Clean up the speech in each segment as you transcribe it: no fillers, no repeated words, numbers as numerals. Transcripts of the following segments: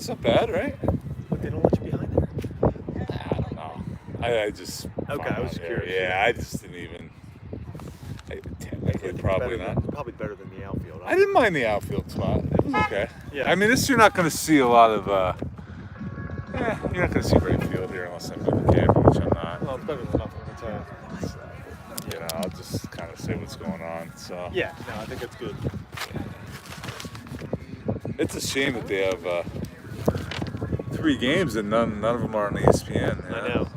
That's not bad, right? But they don't let you behind there. I don't know. I just Okay, I was found out curious. Yeah, I just didn't even. Technically, probably not. Probably better than the outfield. I didn't mind the outfield spot. It was okay. Yeah. I mean, this you're not going to see a lot of. You're not going to see right field here unless I'm in the camper, which I'm not. Well, it's better than nothing. Let me tell you. So, I'll just kind of say what's going on. So Yeah, no, I think it's good. it's a shame that they have 3 games and none of them are on ESPN. I know.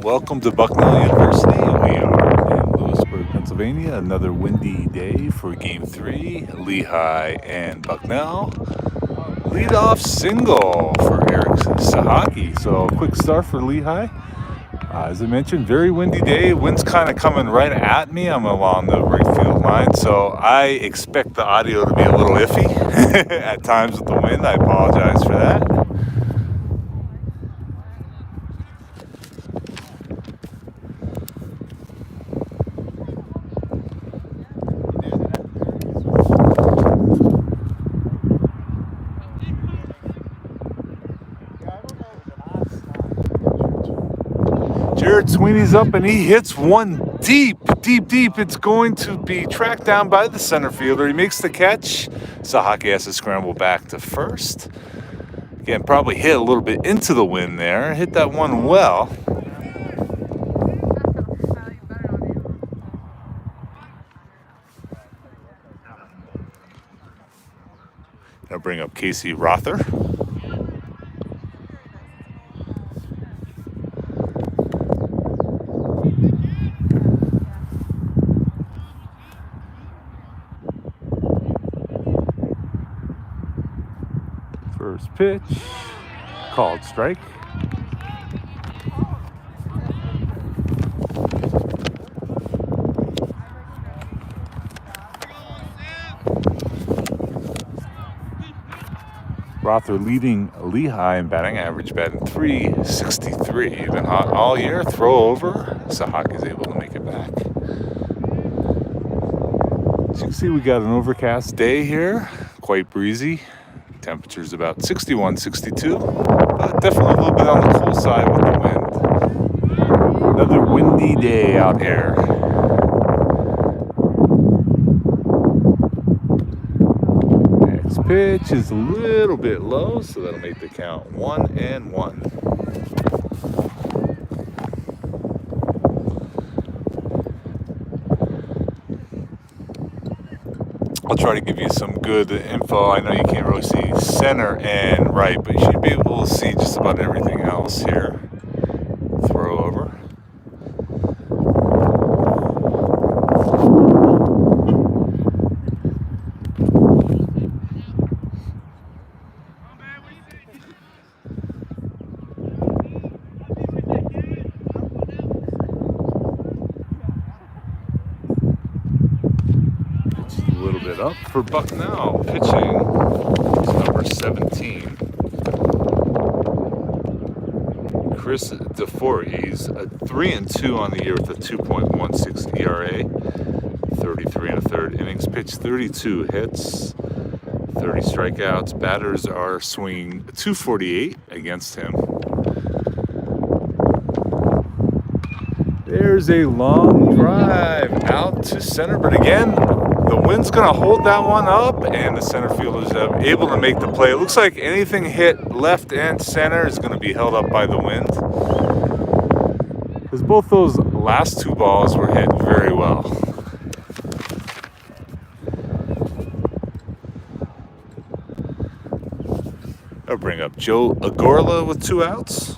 Welcome to Bucknell University. We are in Lewisburg, Pennsylvania. Another windy day for Game 3. Lehigh and Bucknell. Leadoff single for Eric Sahaki. So quick start for Lehigh. As I mentioned, very windy day. Wind's kind of coming right at me. I'm along the right field line, so I expect the audio to be a little iffy at times with the wind. I apologize for that. Jared Sweeney's up and he hits one deep. It's going to be tracked down by the center fielder. He makes the catch. Sahaki has to scramble back to first. Again, probably hit a little bit into the wind there. Hit that one well. I'll bring up Casey Rother. First pitch, called strike. Rother leading Lehigh in batting average, batting .363. He's been hot all year. Throw over. Sahaki's able to make it back. As you can see, we got an overcast day here. Quite breezy. Temperature's about 61, 62. But definitely a little bit on the cool side with the wind. Another windy day out here. Pitch is a little bit low, so that'll make the count 1-1. I'll try to give you some good info. I know you can't really see center and right, but you should be able to see just about everything else here. Throw over. A little bit up for Bucknell. Pitching is number 17. Chris DeFore. He's a 3-2 on the year with a 2.16 ERA. 33 1/3 innings pitched, 32 hits, 30 strikeouts. Batters are swinging .248 against him. There's a long drive out to center, but again, the wind's going to hold that one up, and the center fielder's able to make the play. It looks like anything hit left and center is going to be held up by the wind, because both those last two balls were hit very well. I'll bring up Joe Agorla with 2 outs.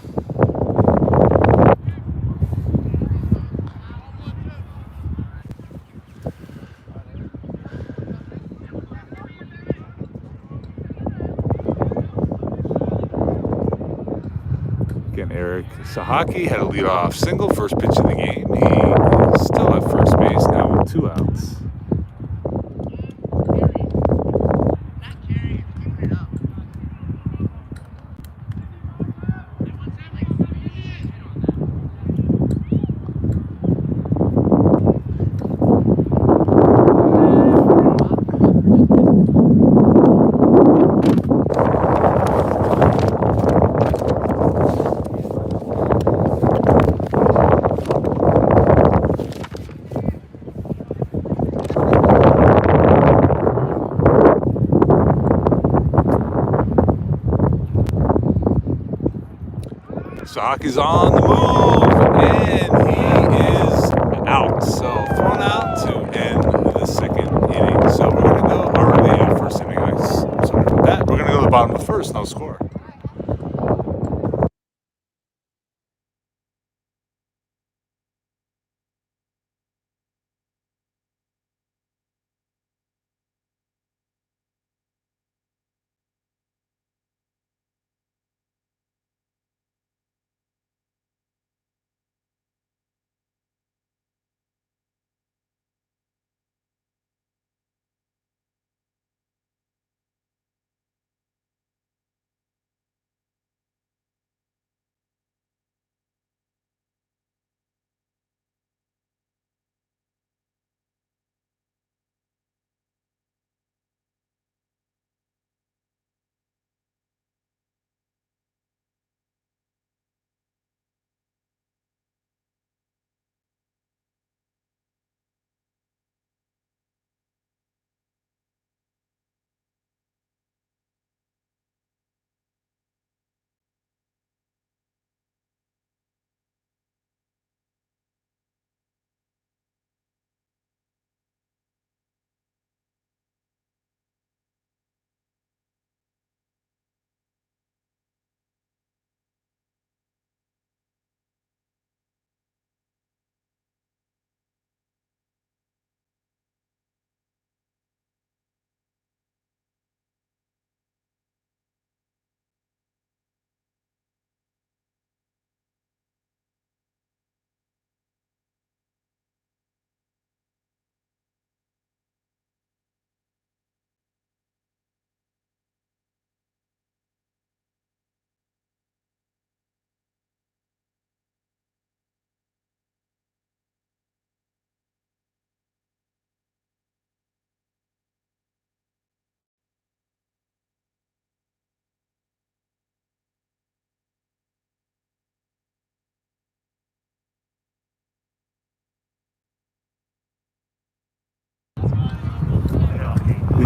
Again, Eric Sahaki had a leadoff single, first pitch of the game. He is still at first base now with 2 outs. Sahaki's on the move, and he is out. So thrown out to end the second inning. So we're going to go, or the first inning, I'm sorry about that. We're going to go to the bottom of the first, no score.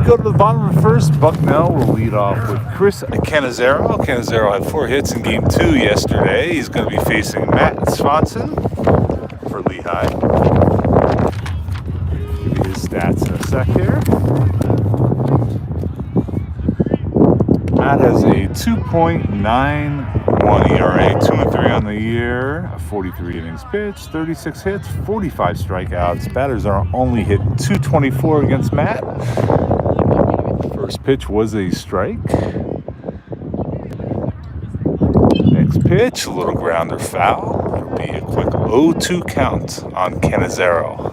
go to the bottom of the first. Bucknell will lead off with Chris Canizero. Canizero had 4 hits in Game 2 yesterday. He's going to be facing Matt Swanson for Lehigh. Give you his stats in a sec here. Matt has a 2.91 ERA, 2-3 on the year, 43 innings pitched, 36 hits, 45 strikeouts. Batters are only hit .224 against Matt. First pitch was a strike. Next pitch, a little grounder foul. It'll be a quick 0-2 count on Canizero.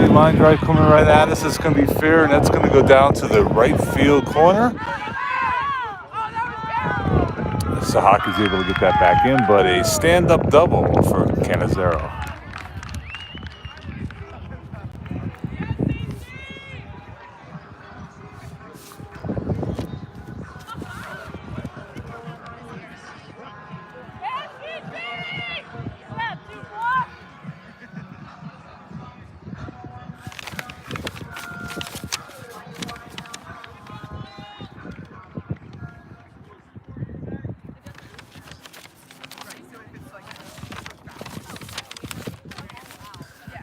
Line drive coming right at us. It's going to be fair, and that's going to go down to the right field corner. Sahaki's able to get that back in, but a stand-up double for Canizero.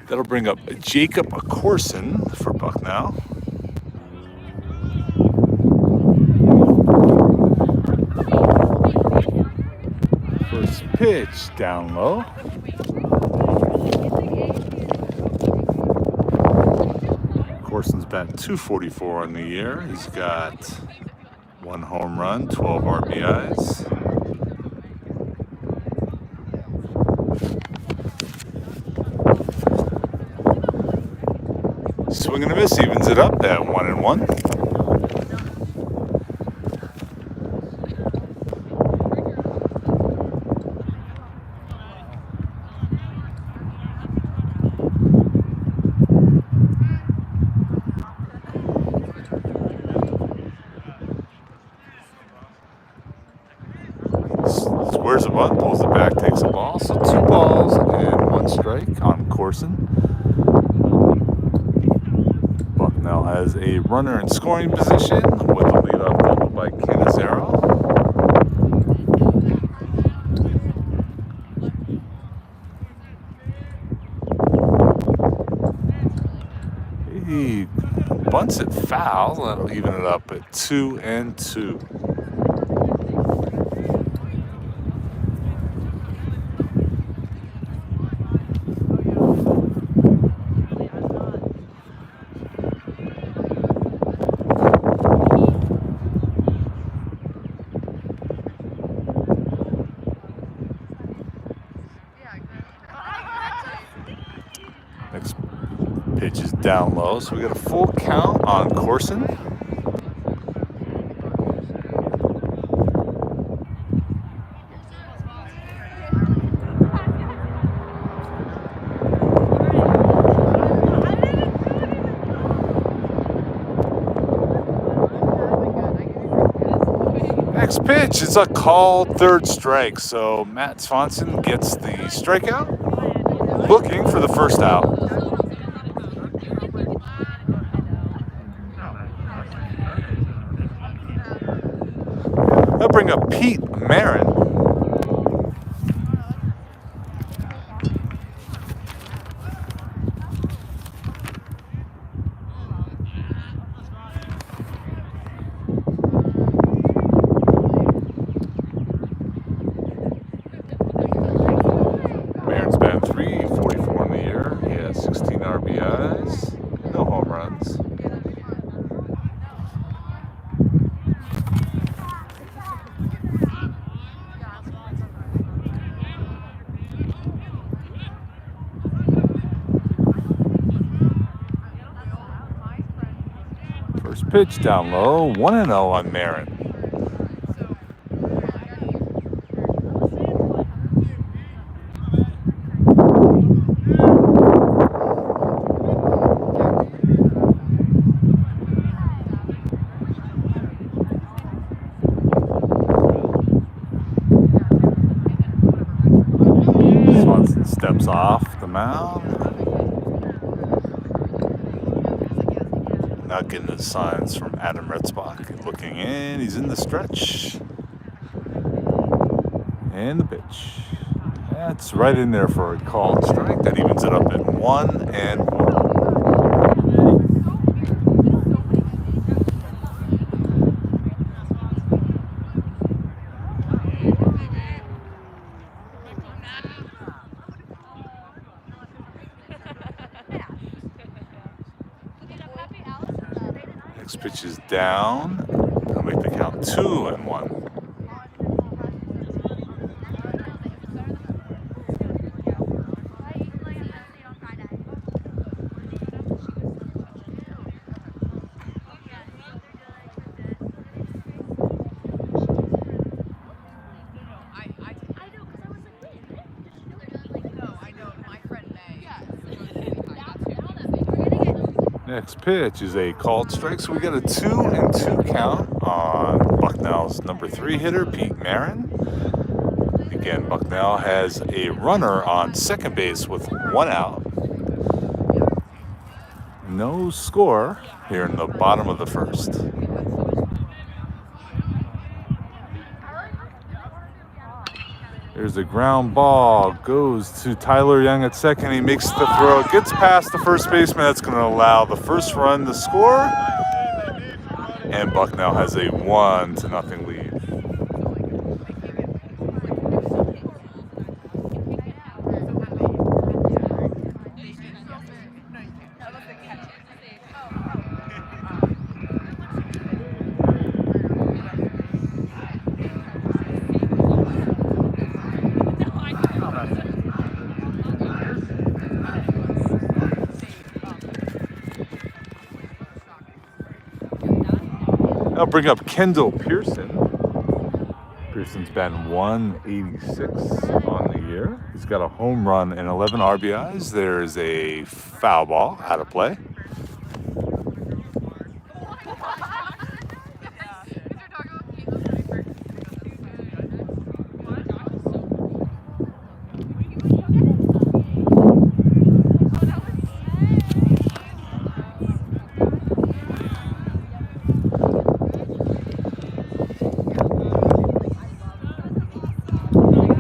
That'll bring up Jacob Corson for Bucknell. First pitch down low. Corson's batting .244 on the year. He's got 1 home run, 12 RBIs. Swing and a miss evens it up at 1-1. Squares a bunt, pulls it back, takes a ball. So 2 balls and 1 strike on Corson. Bucknell has a runner in scoring position with a leadoff double by Canizero. He bunts it foul. That'll even it up at 2-2. Next pitch is down low, so we got a full count on Corson. Next pitch is a called third strike, so Matt Swanson gets the strikeout, looking for the first out. They'll bring up Pete Marin. Marin's batting .344 in the year. He has 16 RBIs, no home runs. First pitch down low, 1-0 on Marin. off the mound. Not getting the signs from Adam Retzbach. Looking in, he's in the stretch. And the pitch. That's right in there for a called strike. That evens it up at 1-1. Next pitch is down. I'll make the count 2-1. Next pitch is a called strike, so we got a 2-2 count on Bucknell's number 3 hitter, Pete Marin. Again, Bucknell has a runner on second base with 1 out. No score here in the bottom of the first. There's a ground ball, goes to Tyler Young at second. He makes the throw, gets past the first baseman. That's going to allow the first run to score. And Bucknell has a 1-0 lead. I'll bring up Kendall Pearson. Pearson's batting 186 on the year. He's got a home run and 11 RBIs. There's a foul ball out of play.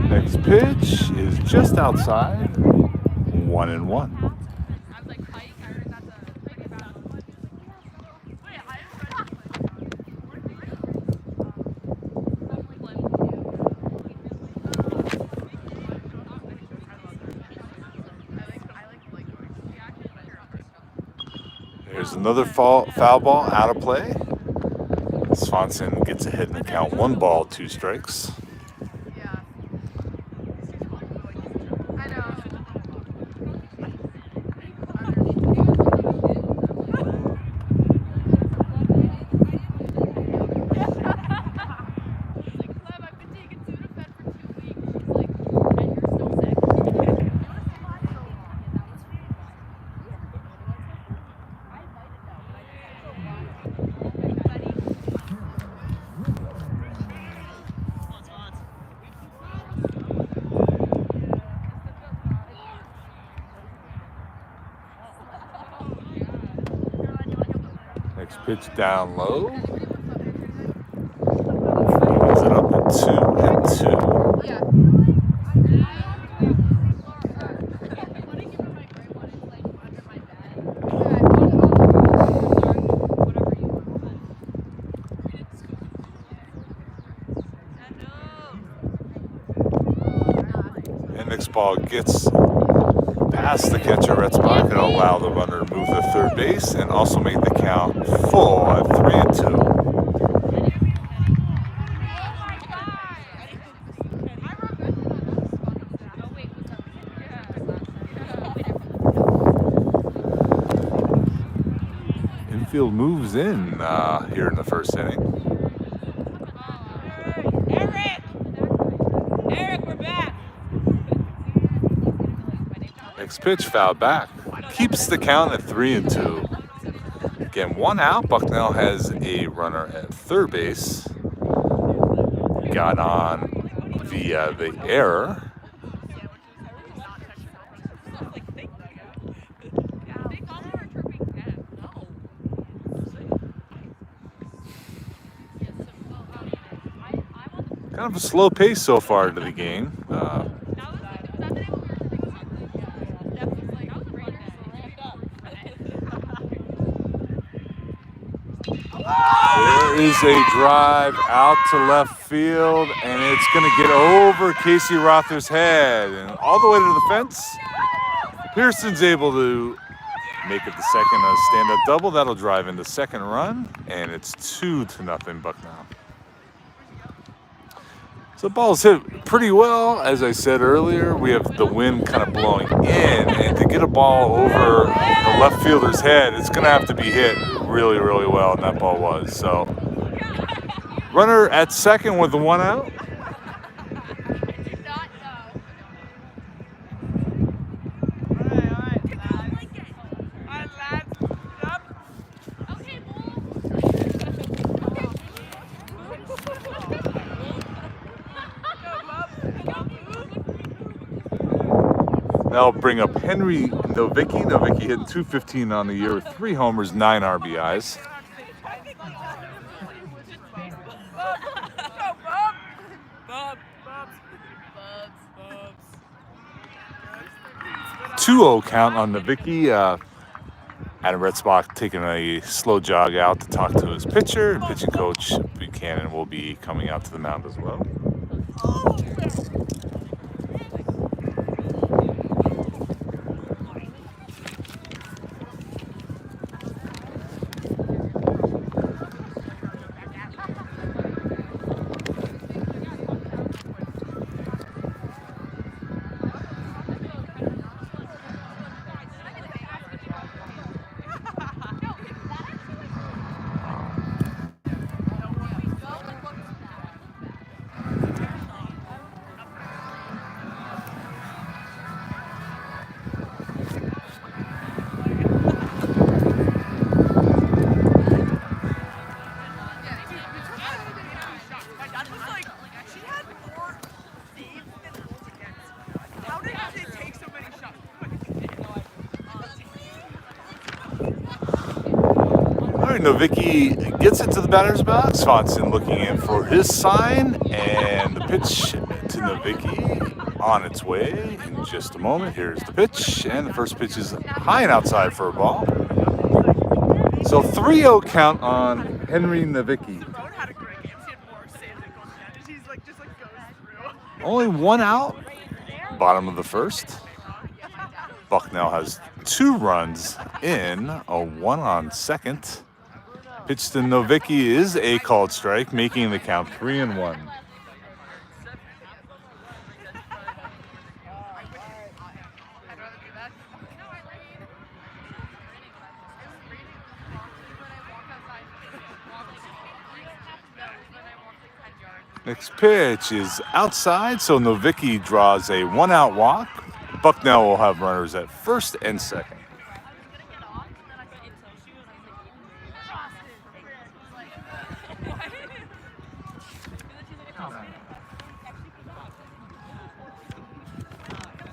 Next pitch is just outside, 1-1. There's another foul ball out of play. Swanson gets ahead in the count, 1 ball, 2 strikes. Next pitch down low. Evens it up at 2-2. And next ball gets past the catcher Retzbach and allow the runner to move to third base and also make the count full at 3-2. Infield moves in here in the first inning. Eric, we're back. Next pitch, foul back. Keeps the count at 3-2. Again, 1 out. Bucknell has a runner at third base. Got on via the error. Kind of a slow pace so far to the game. There is a drive out to left field, and it's going to get over Casey Rother's head and all the way to the fence. Pearson's able to make it the second stand-up double. That'll drive in the second run, and it's 2-0 Bucknell. So the ball's hit pretty well. As I said earlier, we have the wind kind of blowing in, and to get a ball over the left fielder's head, it's going to have to be hit really, really well, and that ball was. So runner at second with the one out. That'll bring up Henry Novicki. Novicki hitting .215 on the year with 3 homers, 9 RBIs. Two-0 count on Novicki. Adam Retzbach taking a slow jog out to talk to his pitcher. And pitching coach Buchanan will be coming out to the mound as well. Novicki gets into the batter's box. Swanson looking in for his sign, and the pitch to Novicki on its way in just a moment. Here's the pitch, and the first pitch is high and outside for a ball. So 3-0 count on Henry Novicki. Only one out, bottom of the first. Bucknell has 2 runs in, a 1 on second. Pitch to Novicki is a called strike, making the count 3-1. Next pitch is outside, so Novicki draws a 1-out walk. Bucknell will have runners at first and second.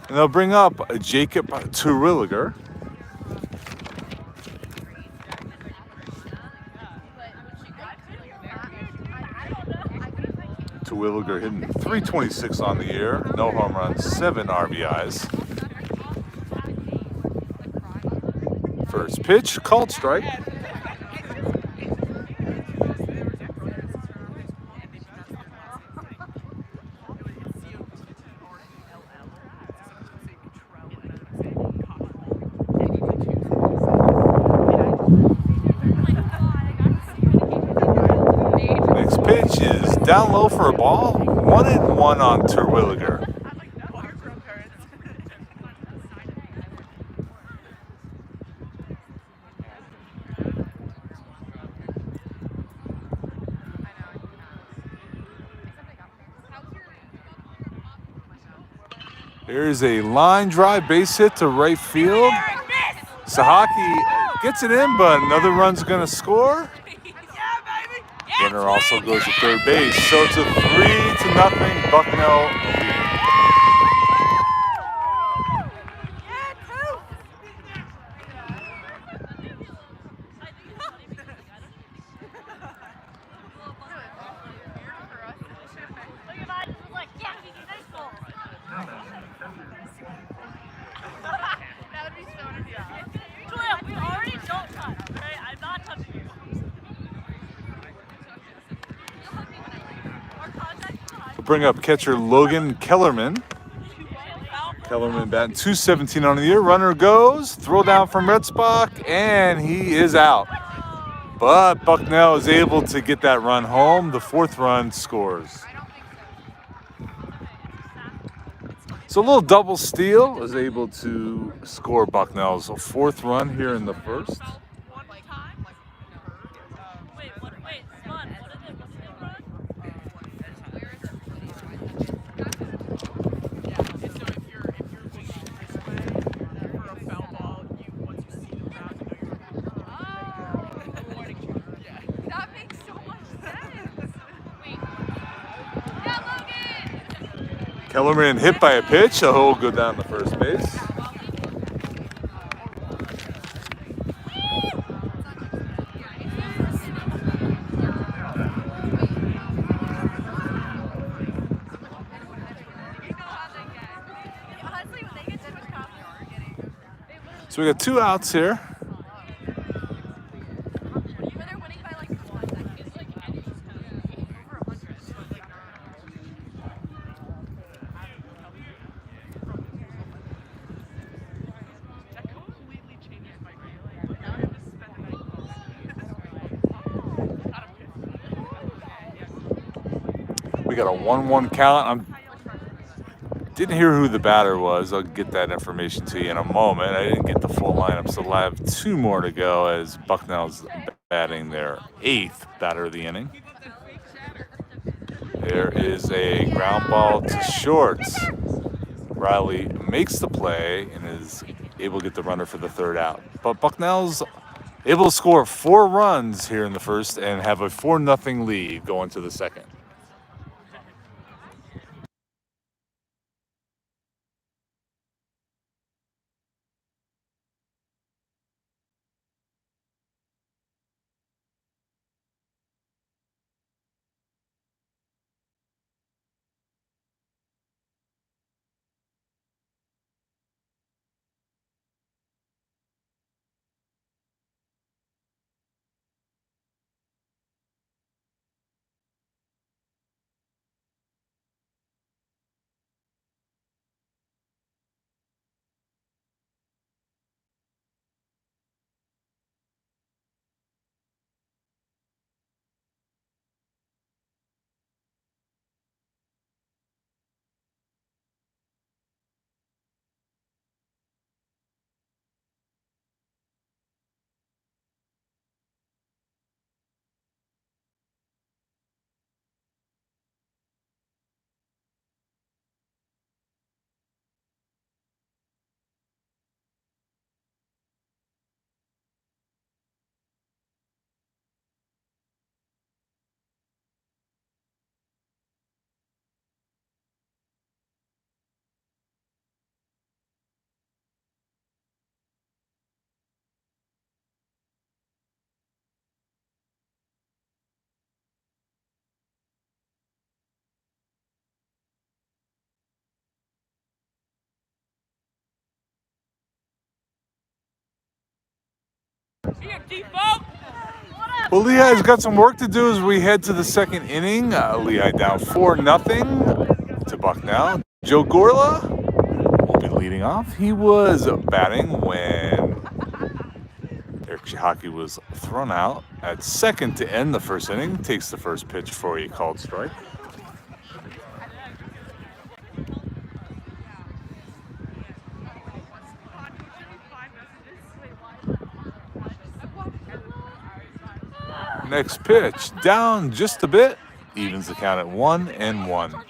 And they'll bring up Jacob Terwilliger. Terwilliger hitting .326 on the year, no home runs, 7 RBIs. First pitch, called strike. Down low for a ball, 1-1 on Terwilliger. There's a line drive base hit to right field. Sahaki gets it in, but another run's going to score. Runner also goes to third base, so it's a 3-0 Bucknell lead. Bring up catcher Logan Kellerman. Kellerman batting .217 on the year. Runner goes, throw down from Retzbach, and he is out. But Bucknell is able to get that run home. The fourth run scores. So a little double steal was able to score Bucknell's fourth run here in the first. Kellerman hit by a pitch, so he'll go down to first base. So we got 2 outs here. We got a 1-1 count. Didn't hear who the batter was. I'll get that information to you in a moment. I didn't get the full lineup, so I have 2 more to go as Bucknell's batting their 8th batter of the inning. There is a ground ball to short. Riley makes the play and is able to get the runner for the 3rd out. But Bucknell's able to score 4 runs here in the first and have a 4-0 lead going to the second. Well, Lehigh's got some work to do as we head to the second inning. Lehigh down 4-0 to Bucknell. Joe Gorla will be leading off. He was batting when Eric Chihaki was thrown out at second to end the first inning. Takes the first pitch for a called strike. Next pitch, down just a bit, evens the count at 1-1.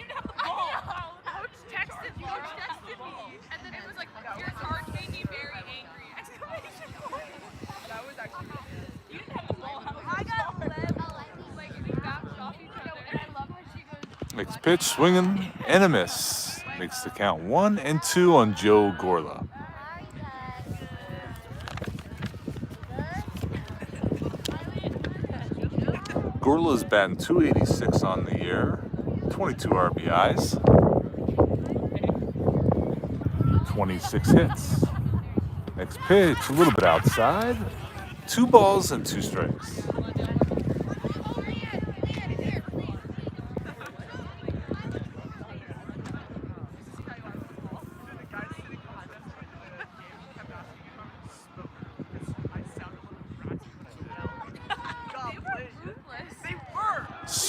Next pitch, swinging and a miss. Makes the count 1-2 on Joe Gorla. Gorla's batting .286 on the year, 22 RBIs, 26 hits. Next pitch, a little bit outside, 2 balls and 2 strikes.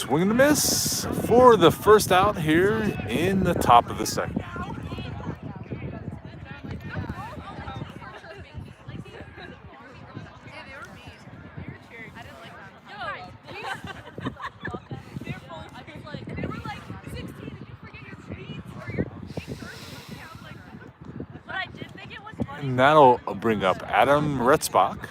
swing and a miss for the first out here in the top of the second. And that'll bring up Adam Retzbach.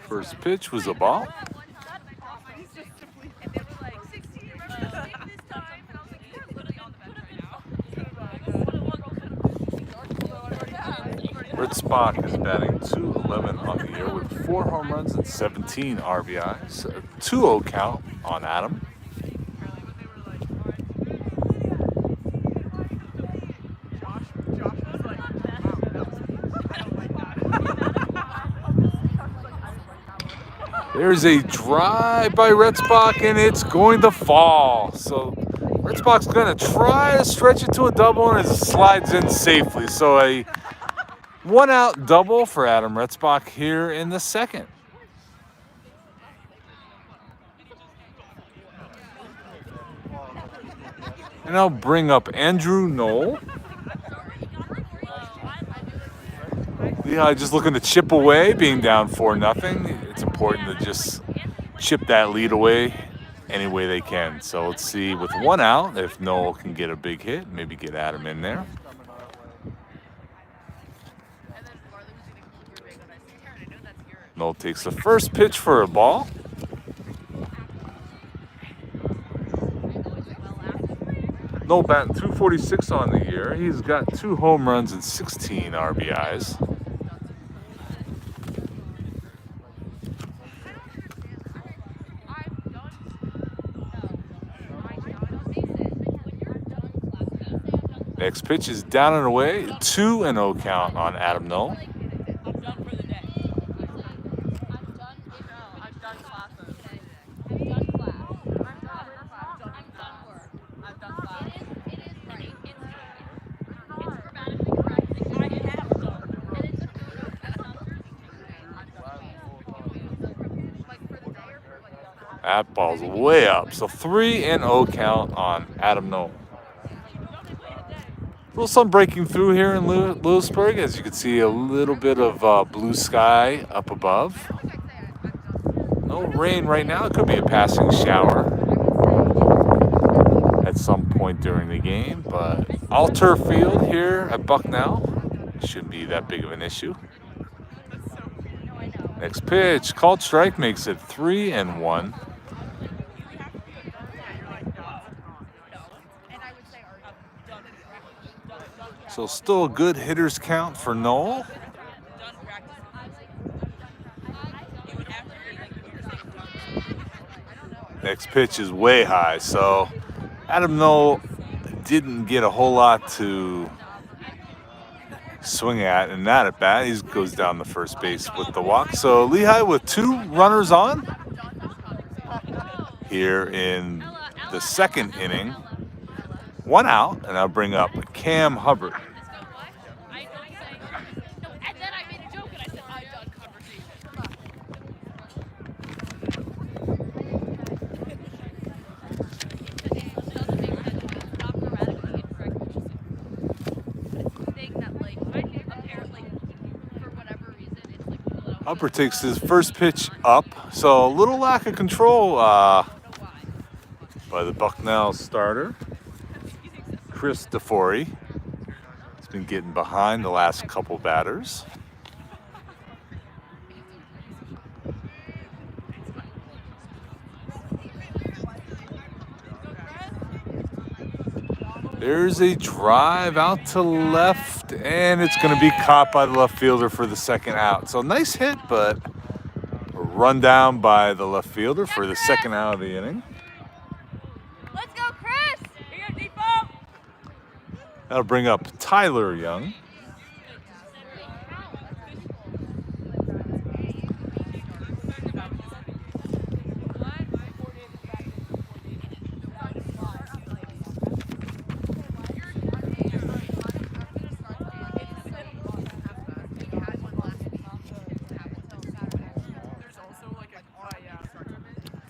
First pitch was a ball. Ritzbach is batting .211 on the year with 4 home runs and 17 RBIs. A 2-0 count on Adam. There's a drive by Ritzbach, and it's going to fall. So Ritzbach's going to try to stretch it to a double, and it slides in safely. So a 1-out double for Adam Ritzbach here in the second. And I'll bring up Andrew Knoll. Lehigh just looking to chip away, being down 4-0. It's important to just chip that lead away any way they can. So let's see with 1 out if Knoll can get a big hit, maybe get Adam in there. Knoll takes the first pitch for a ball. Knoll batting .246 on the year. He's got 2 home runs and 16 RBIs. Next pitch is down and away. 2-0 count on Adam Knoll. That ball's way up. So 3-0 count on Adam Knoll. A little sun breaking through here in Lewisburg. As you can see, a little bit of blue sky up above. No rain right now. It could be a passing shower at some point during the game, but all turf field here at Bucknell. Shouldn't be that big of an issue. Next pitch, called strike, makes it 3-1. So still a good hitters count for Knoll. Next pitch is way high, so Adam Knoll didn't get a whole lot to swing at in that at bat. He goes down the first base with the walk. So Lehigh with 2 runners on here in the second inning. 1 out, and I'll bring up Cam Hubbard. Hubbard takes his first pitch up, so a little lack of control by the Bucknell starter, Chris DeFori. He's been getting behind the last couple batters. There's a drive out to left, and it's going to be caught by the left fielder for the second out. So nice hit, but a run down by the left fielder for the second out of the inning. Let's go, Chris! Here you go, Default! That'll bring up Tyler Young.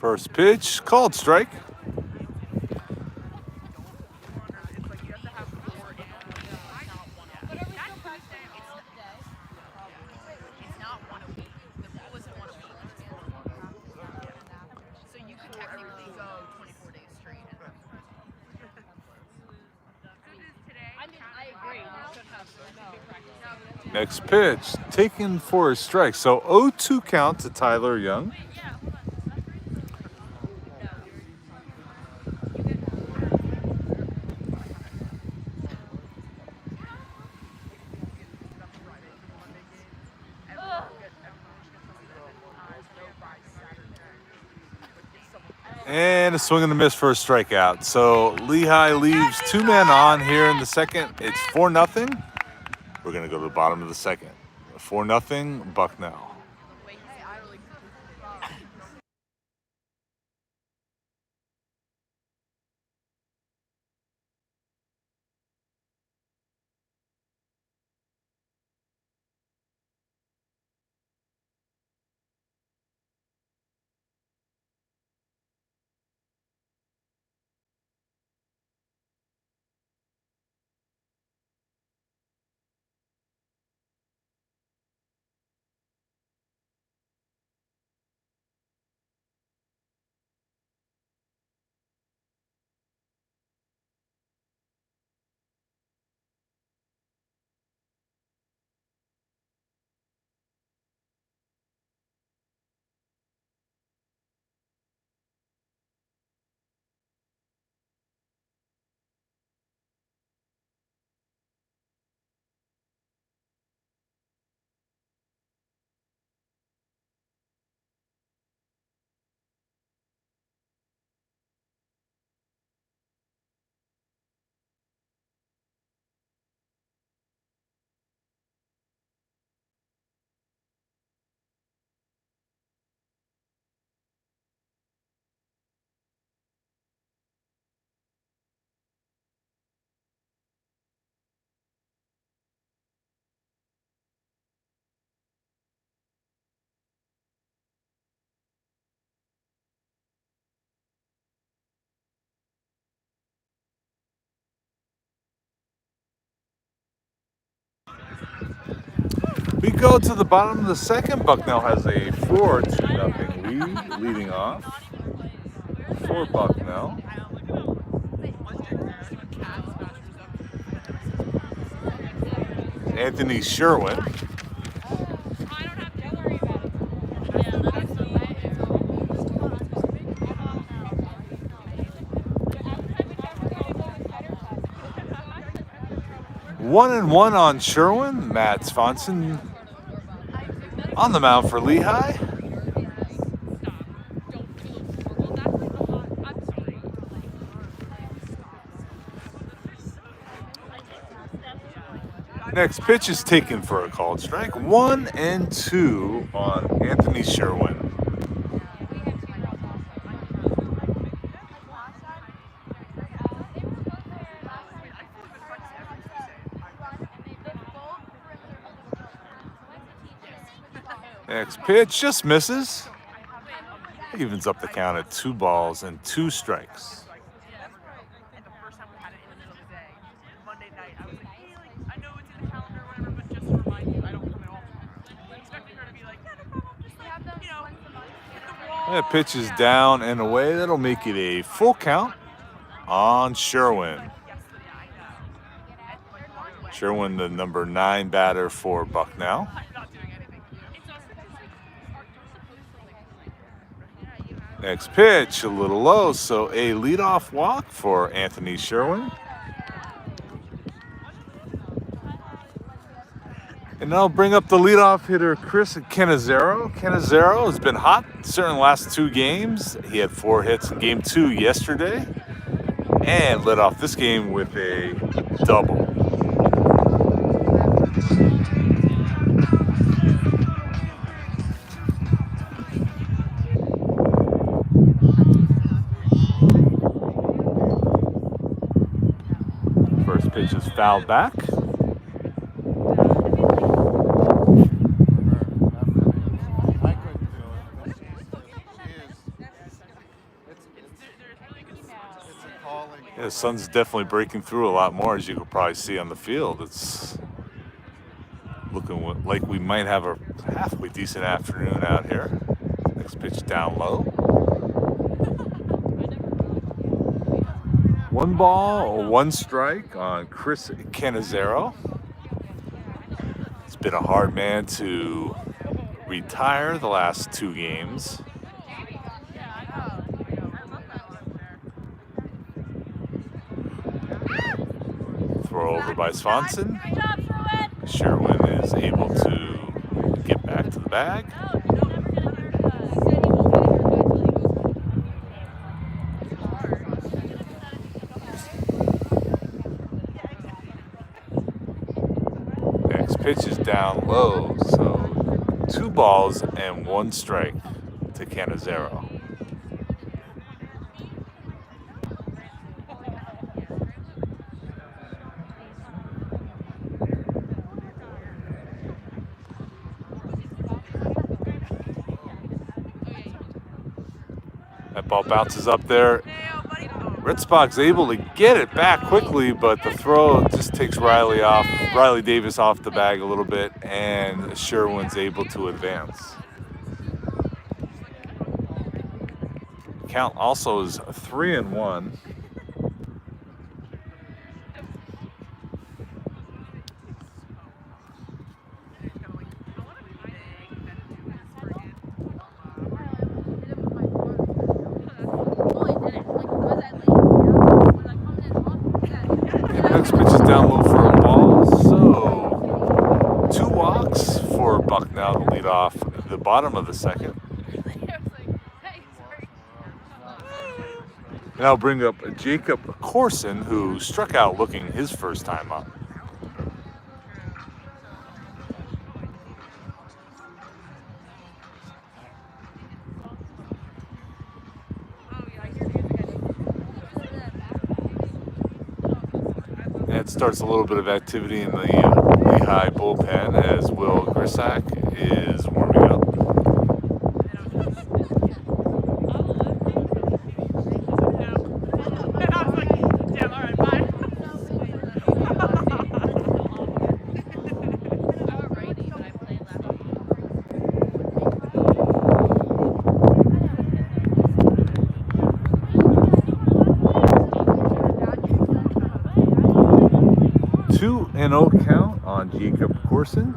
First pitch, called strike. Next pitch, taken for a strike. So 0-2 count to Tyler Young. And a swing and a miss for a strikeout. So Lehigh leaves 2 men on here in the second. It's 4-0. We're going to go to the bottom of the second. 4-0 Bucknell. We go to the bottom of the second. Bucknell has a 4-0 lead, leading off for Bucknell. Anthony Sherwin. One and one on Sherwin. Matt Swanson on the mound for Lehigh. Next pitch is taken for a called strike. 1-2 on Anthony Sherwin. Next pitch just misses. Evens up the count at 2 balls and 2 strikes. That pitch is down and away. That'll make it a full count on Sherwin. Sherwin, the number 9 batter for Bucknell. Next pitch, a little low, so a leadoff walk for Anthony Sherwin. And now bring up the leadoff hitter, Chris Canizero. Canizero has been hot, certainly the last 2 games. He had 4 hits in game 2 yesterday and led off this game with a double. First pitch is fouled back. the sun's definitely breaking through a lot more, as you can probably see on the field. It's looking like we might have a halfway decent afternoon out here. Next pitch down low. 1 ball, 1 strike on Chris Canizero. It's been a hard man to retire the last 2 games. Throw over by Swanson. Sherwin is able to get back to the bag. Next pitch is down low, so 2 balls and 1 strike to Canizero. That ball bounces up there. Ritzbach's able to get it back quickly, but the throw just takes Riley Davis off the bag a little bit, and Sherwin's able to advance. Count also is 3-1. Next pitch is down low for a ball, so 2 walks for Bucknell to lead off the bottom of the second. And I'll bring up Jacob Corson, who struck out looking his first time up. And it starts a little bit of activity in the Lehigh bullpen as Will Grisak is warming up. An 0 count on Jacob Corson.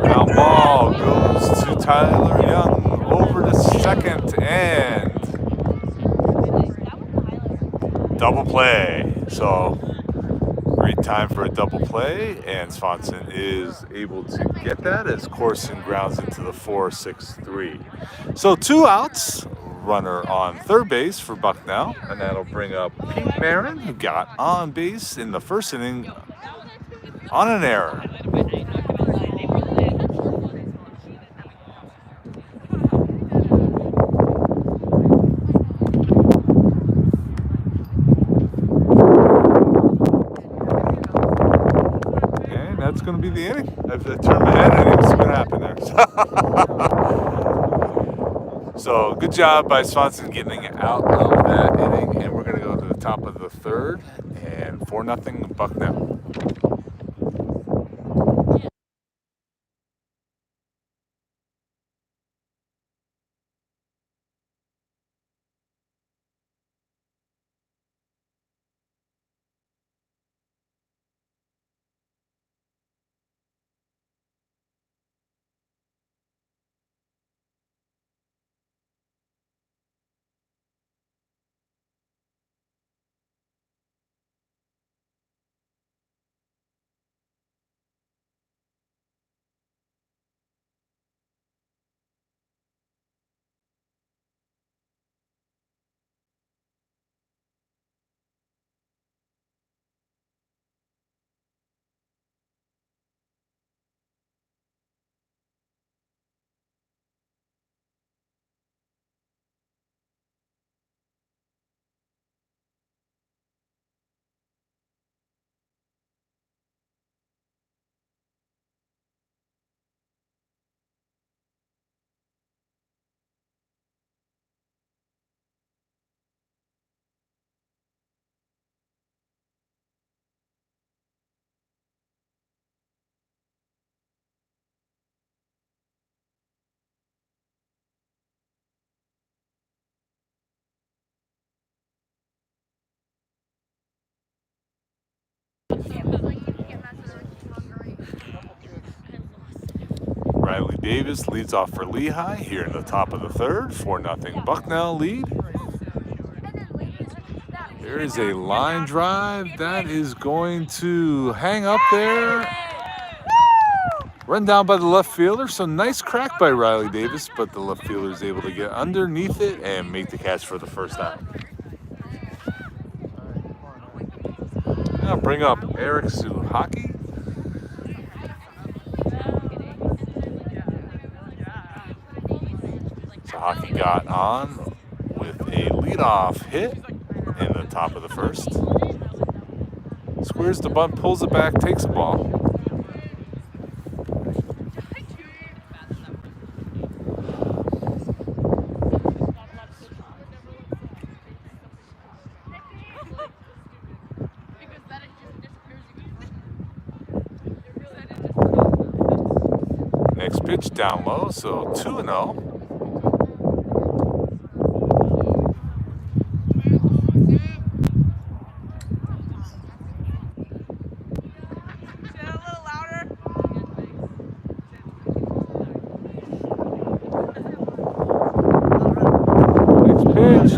Ground ball goes to Tyler Young over to second, and double play. So great time for a double play, and Swanson is able to get that as Corson grounds into the 4-6-3. So 2 outs, runner on third base for Bucknell, and that'll bring up Pete Marin, who got on base in the first inning on an error. That's going to be the inning. I've turned my head, I didn't see what happened there. So good job by Swanson getting out of that inning, and we're going to go to the top of the third, and 4-0 Bucknell. Riley Davis leads off for Lehigh here in the top of the third. 4-0 Bucknell lead. There is a line drive that is going to hang up there. Run down by the left fielder. So nice crack by Riley Davis, but the left fielder is able to get underneath it and make the catch for the first out. Now bring up Eric Suhaki. Suhaki got on with a leadoff hit in the top of the first. Squares the bunt, pulls it back, takes the ball. Next pitch down low, so 2-0.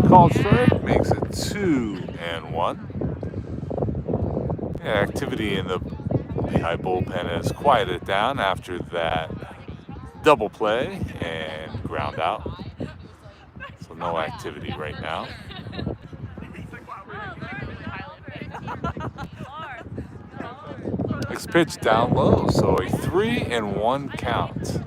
Called strike makes it 2-1. Yeah, activity in the Lehigh bullpen has quieted down after that double play and ground out. So no activity right now. Next pitch down low, so a 3-1 count.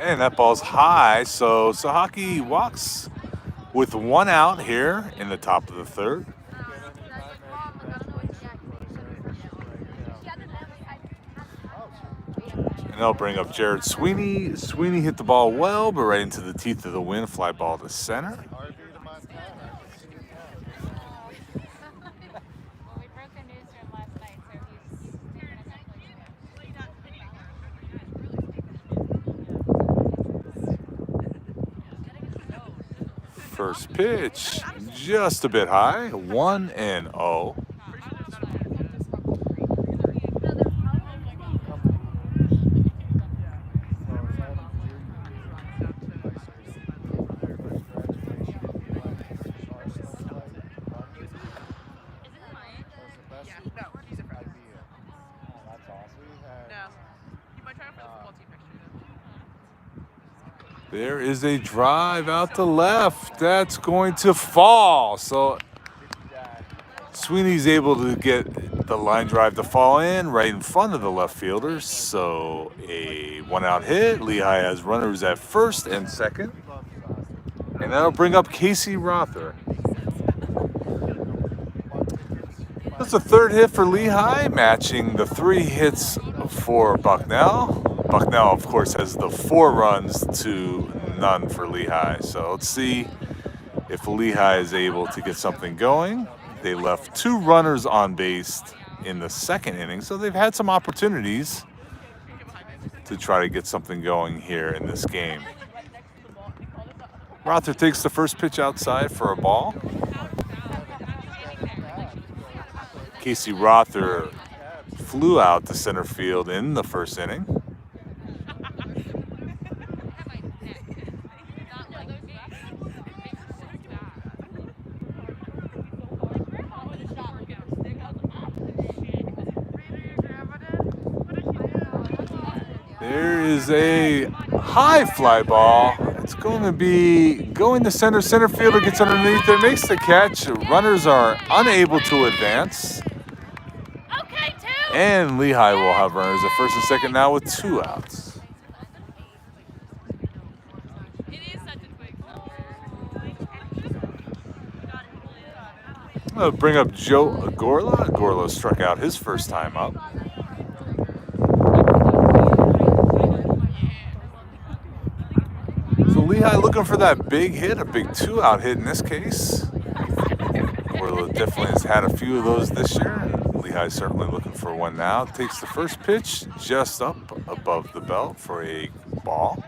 And that ball's high, so Suhaki walks with 1 out here in the top of the third. And they'll bring up Jared Sweeney. Sweeney hit the ball well, but right into the teeth of the wind, fly ball to center. First pitch, just a bit high, 1-0. There is a drive out to left. That's going to fall. So Sweeney's able to get the line drive to fall in right in front of the left fielder. So a 1-out hit. Lehigh has runners at first and second. And that'll bring up Casey Rother. That's the third hit for Lehigh, matching the 3 hits for Bucknell. Bucknell, of course, has the 4 runs to none for Lehigh. So let's see if Lehigh is able to get something going. They left 2 runners on base in the second inning, so they've had some opportunities to try to get something going here in this game. Rother takes the first pitch outside for a ball. Casey Rother flew out to center field in the first inning. There is a high fly ball. It's going to be going to center. Center fielder gets underneath it, makes the catch. Runners are unable to advance. And Lehigh will have runners at first and second now with 2 outs. I'll bring up Joe Agorla. Agorla struck out his first time up. So Lehigh looking for that big hit, a big 2-out hit in this case. Agorla definitely has had a few of those this year. Lehigh certainly looking for one now. Takes the first pitch just up above the belt for a ball.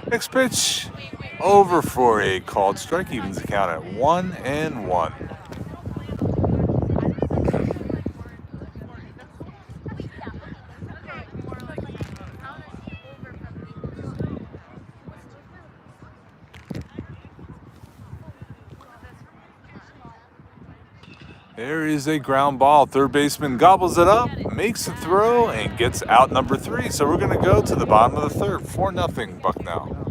Next pitch over for a called strike, evens the count at 1-1. There is a ground ball. Third baseman gobbles it up, makes a throw, and gets out number 3. So we're going to go to the bottom of the third, 4-0 Bucknell.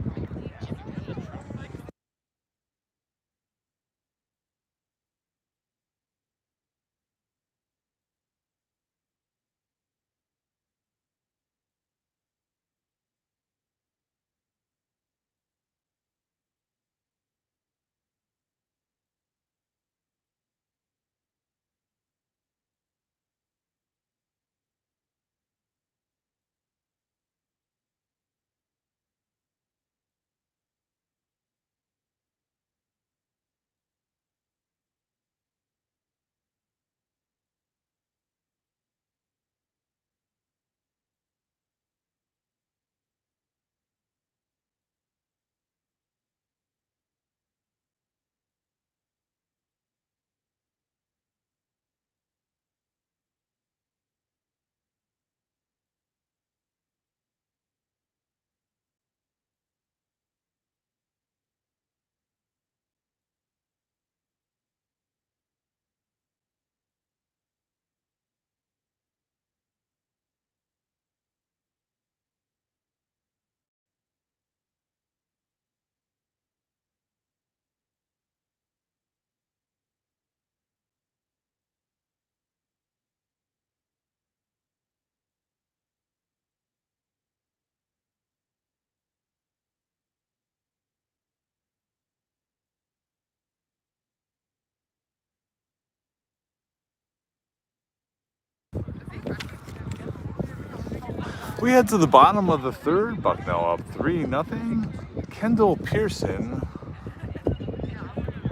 We head to the bottom of the third. Bucknell up 3-0. Kendall Pearson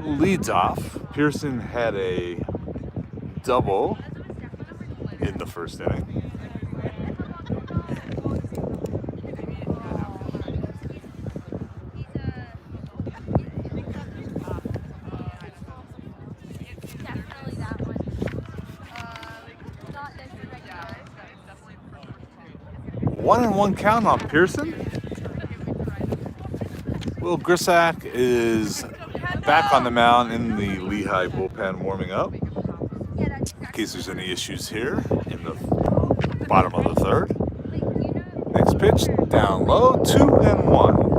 leads off. Pearson had a double in the first inning. One and one count on Pearson. Will Grisak is back on the mound in the Lehigh bullpen warming up. In case there's any issues here in the bottom of the third. Next pitch, down low, 2-1.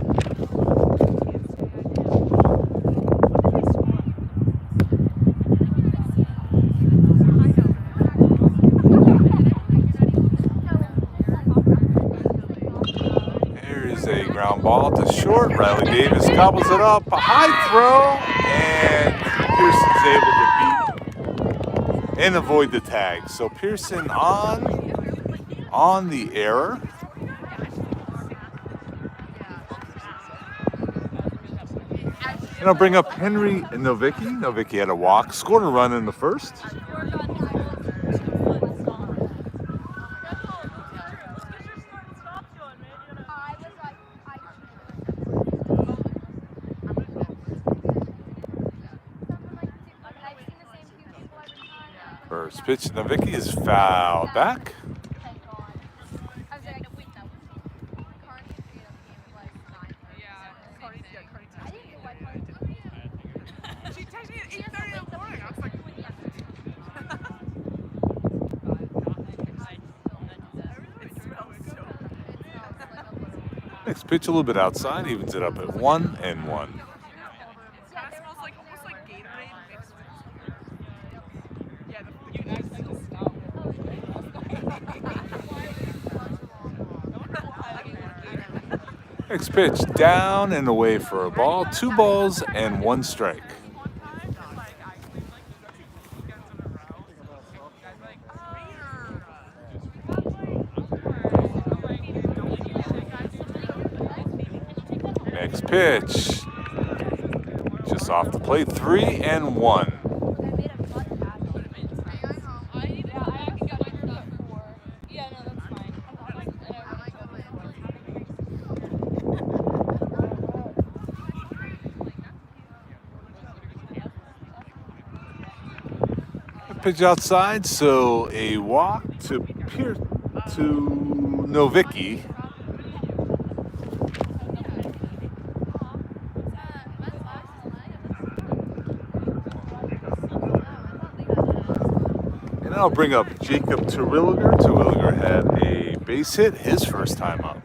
Ground ball to short. Riley Davis gobbles it up. A high throw, and Pearson's able to beat and avoid the tag. So Pearson on the error. And I'll bring up Henry Novicki. Novicki had a walk, scored a run in the first. First pitch, Novicki is fouled back. Next pitch a little bit outside, evens it up at 1-1. Next pitch, down and away for a ball. 2 balls and 1 strike. Next pitch, just off the plate, 3 and 1. Pitch outside, so a walk to Novicki. And I'll bring up Jacob Terwilliger. Terwilliger had a base hit his first time up.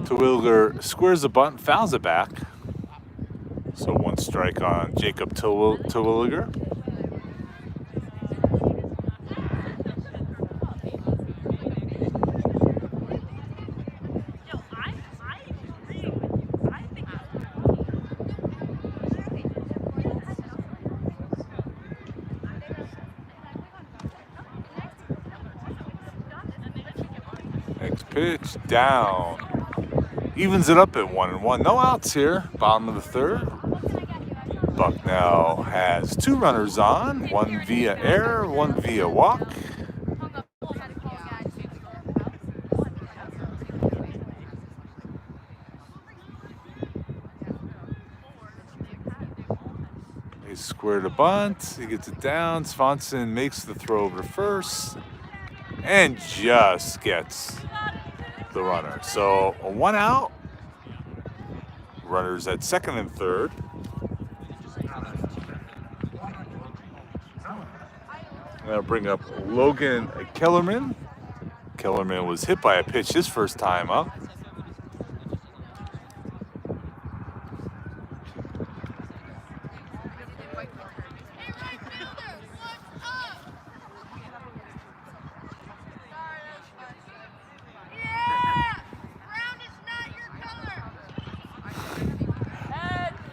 Terwilliger squares the bunt, fouls it back. So 1 strike on Jacob Terwilliger. Next pitch, down. Evens it up at 1 and 1. No outs here. Bottom of the 3rd. Bucknell has 2 runners on, 1 via error, 1 via walk. They square the bunt. He gets it down. Swanson makes the throw over to first and just gets the runner. So a 1 out. Runners at 2nd and 3rd. I'll bring up Logan Kellerman. Kellerman was hit by a pitch his first time up.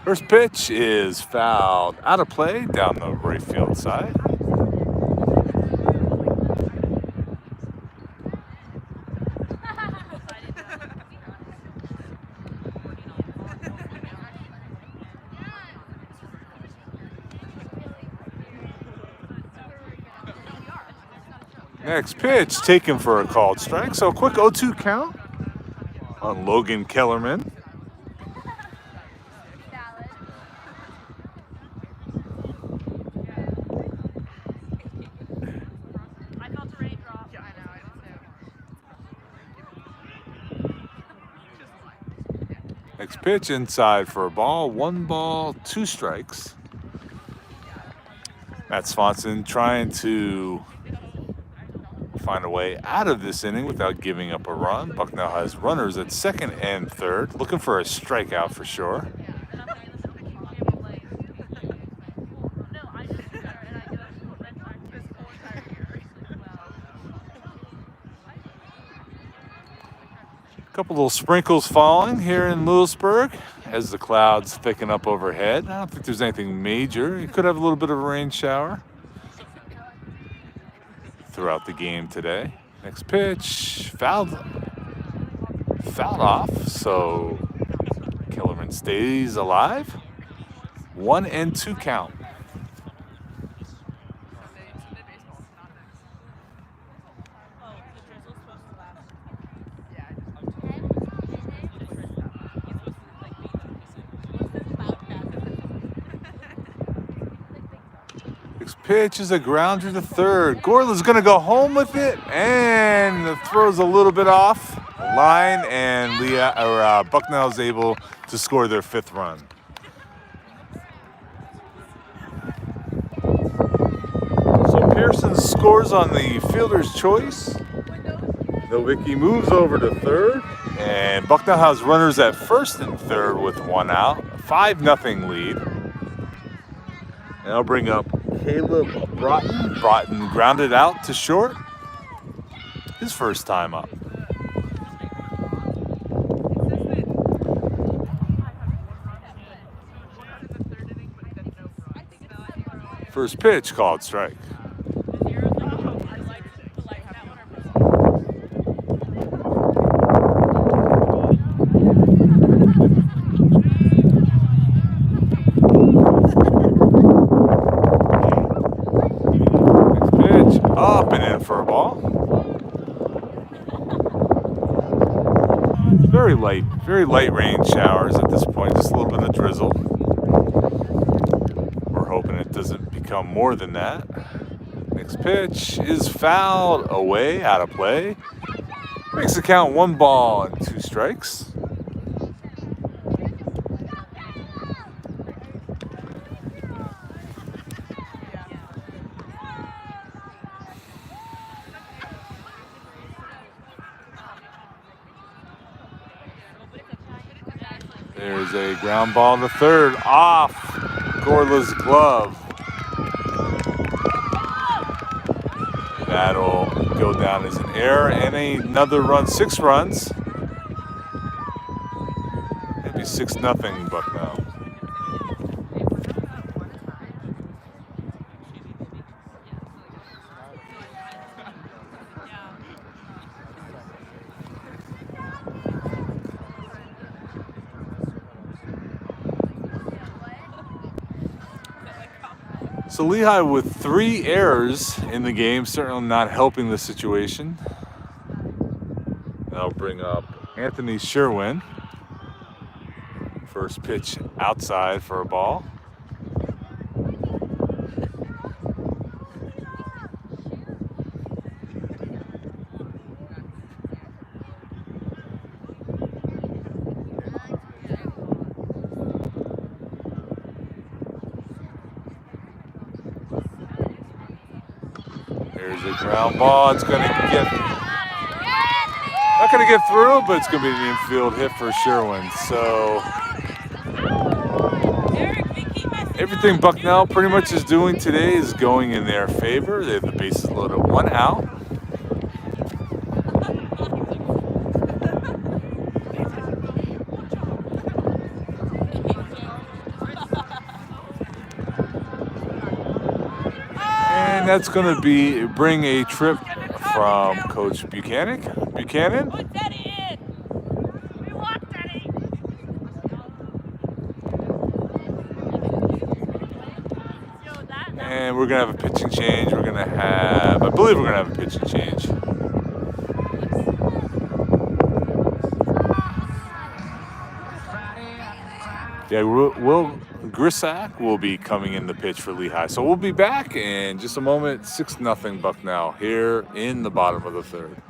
First pitch is fouled out of play down the right field side. Next pitch taken for a called strike. So a quick 0-2 count on Logan Kellerman. Next pitch inside for a ball. 1 ball, 2 strikes. Matt Swanson trying to find a way out of this inning without giving up a run. Bucknell has runners at 2nd and 3rd, looking for a strikeout for sure. Couple little sprinkles falling here in Lewisburg as the clouds thicken up overhead. I don't think there's anything major. You could have a little bit of a rain shower throughout the game today. Next pitch, fouled off, so Kellerman stays alive. 1 and 2 count. Pitch is a grounder to 3rd. Gorla's going to go home with it, and the throw's a little bit off line, and Bucknell's able to score their 5th run. So Pearson scores on the fielder's choice. Novicki moves over to 3rd. And Bucknell has runners at first and third with one out. 5-0 lead. And I'll bring up Caleb Broughton. Broughton grounded out to short. His first time up. First pitch called strike. Next pitch up and in for a ball. Very light rain showers at this point, just a little bit of drizzle. We're hoping it doesn't become more than that. Next pitch is fouled away, out of play. Makes the count 1 ball and 2 strikes. There's a ground ball to third, off Gorla's glove. That'll go down as an error and another run, 6 runs. Maybe 6-0 Bucknell. So Lehigh with 3 errors in the game, certainly not helping the situation. I'll bring up Anthony Sherwin. First pitch outside for a ball. There's a ground ball. It's going to get, not going to get through, but it's going to be an infield hit for Sherwin. So everything Bucknell pretty much is doing today is going in their favor. They have the bases loaded, 1 out. And that's going to bring a trip from Coach Buchanan. And we're going to have a pitching change. I believe we're going to have a pitching change. Yeah, Will Grissack will be coming in the pitch for Lehigh. So we'll be back in just a moment. 6-0 Bucknell here in the bottom of the third.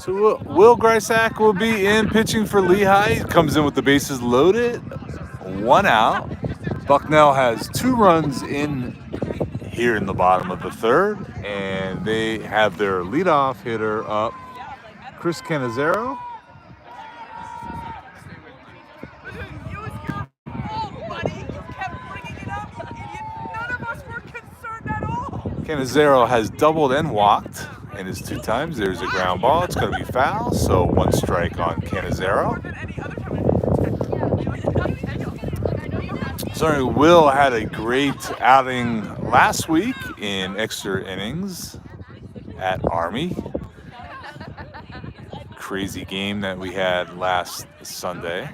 So Will Greisack will be in pitching for Lehigh. He comes in with the bases loaded, 1 out. Bucknell has 2 runs in here in the bottom of the third, and they have their leadoff hitter up, Chris Canizero. Canizero has doubled and walked in his 2 times. There's a ground ball. It's going to be foul, so 1 strike on Canizero. Sorry, Will had a great outing last week in extra innings at Army. Crazy game that we had last Sunday.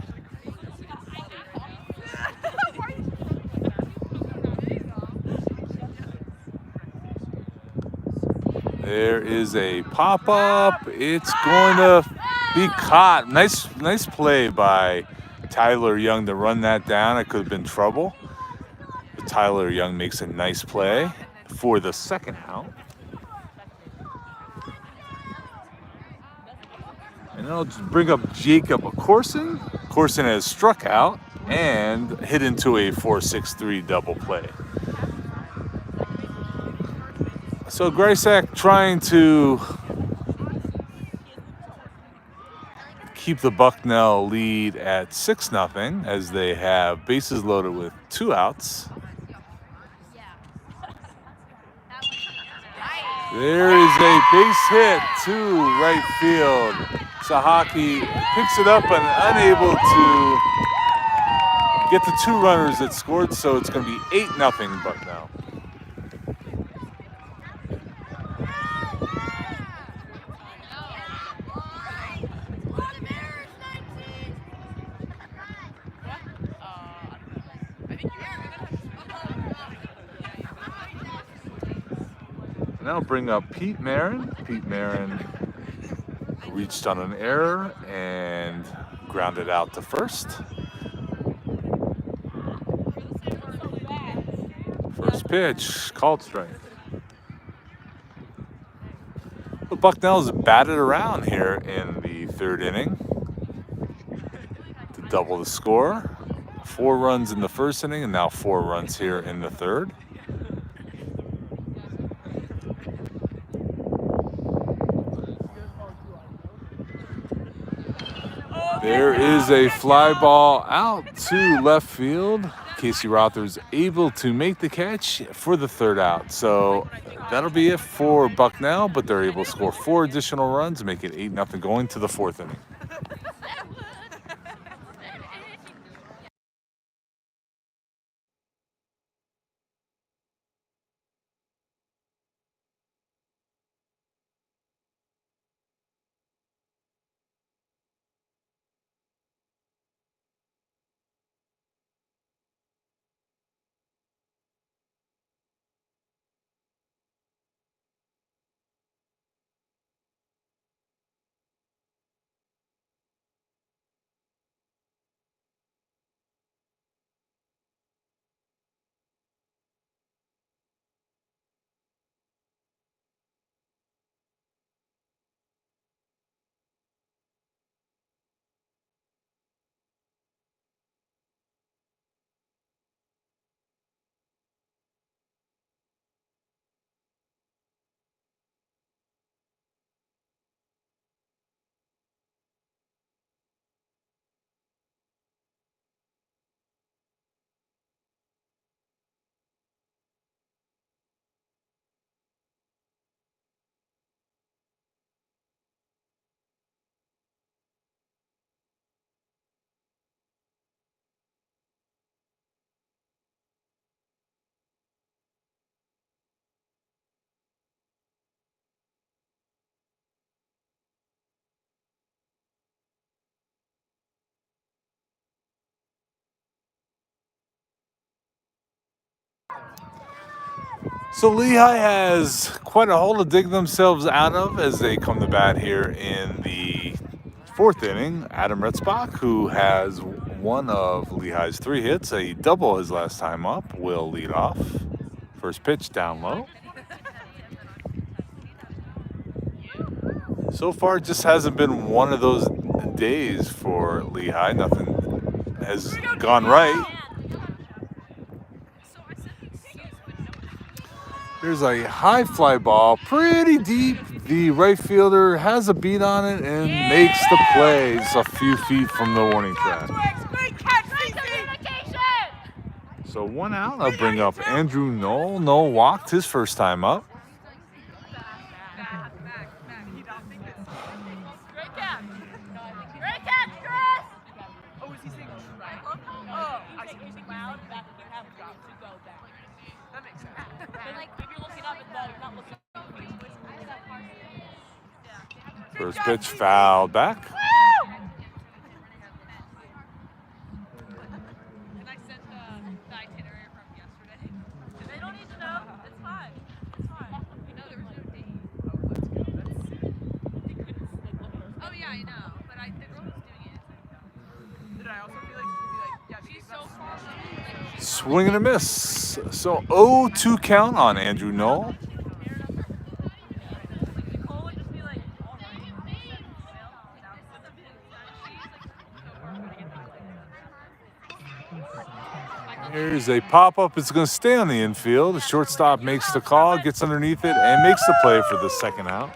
There is a pop-up. It's going to be caught. Nice play by Tyler Young to run that down. It could have been trouble. But Tyler Young makes a nice play for the second out. And I'll just bring up Jacob Corson. Corson has struck out and hit into a 4-6-3 double play. So Greisack trying to keep the Bucknell lead at 6-0 as they have bases loaded with 2 outs. There is a base hit to right field. Sahaki picks it up and unable to get the 2 runners that scored, so it's going to be 8-0 Bucknell. Now bring up Pete Marin. Pete Marin reached on an error and grounded out to first. First pitch, called strike. But Bucknell's batted around here in the 3rd inning to double the score. 4 runs in the 1st inning and now 4 runs here in the 3rd. There is a fly ball out to left field. Casey Rother's able to make the catch for the 3rd out. So that'll be it for Bucknell, but they're able to score 4 additional runs, make it 8-0 going to the 4th inning. So Lehigh has quite a hole to dig themselves out of as they come to bat here in the 4th inning. Adam Retzbach, who has one of Lehigh's 3 hits, a double his last time up, will lead off. First pitch down low. So far, it just hasn't been one of those days for Lehigh. Nothing has gone right. There's a high fly ball, pretty deep. The right fielder has a beat on it and makes the play. It's a few feet from the warning track. So 1 out. I'll bring up Andrew Knoll. Knoll walked his first time up. Great catch, Chris! Oh, is he saying try? Oh, I see. Using loud back when you have drops to go back. That makes sense. Like, if you're looking up, you're not looking up. First pitch fouled back. And I sent the itinerary from yesterday. They don't need to know. It's fine. It's fine. No, there was no date. Oh, let's go. Oh, yeah, I know. But the girl was doing it. Did I also feel like she would be like, yeah, she's so far. Swing and a miss. So 0-2 count on Andrew Knoll. Here's a pop-up. It's going to stay on the infield. The shortstop makes the call, gets underneath it, and makes the play for the second out.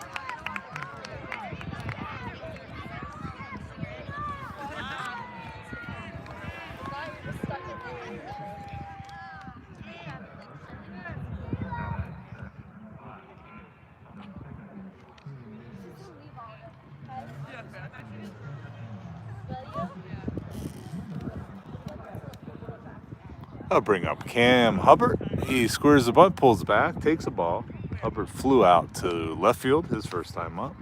I'll bring up Cam Hubbard. He squares the bunt, pulls back, takes a ball. Hubbard flew out to left field his first time up.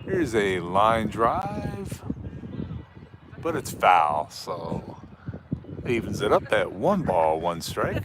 Here's a line drive, but it's foul, so evens it up at 1 ball, 1 strike.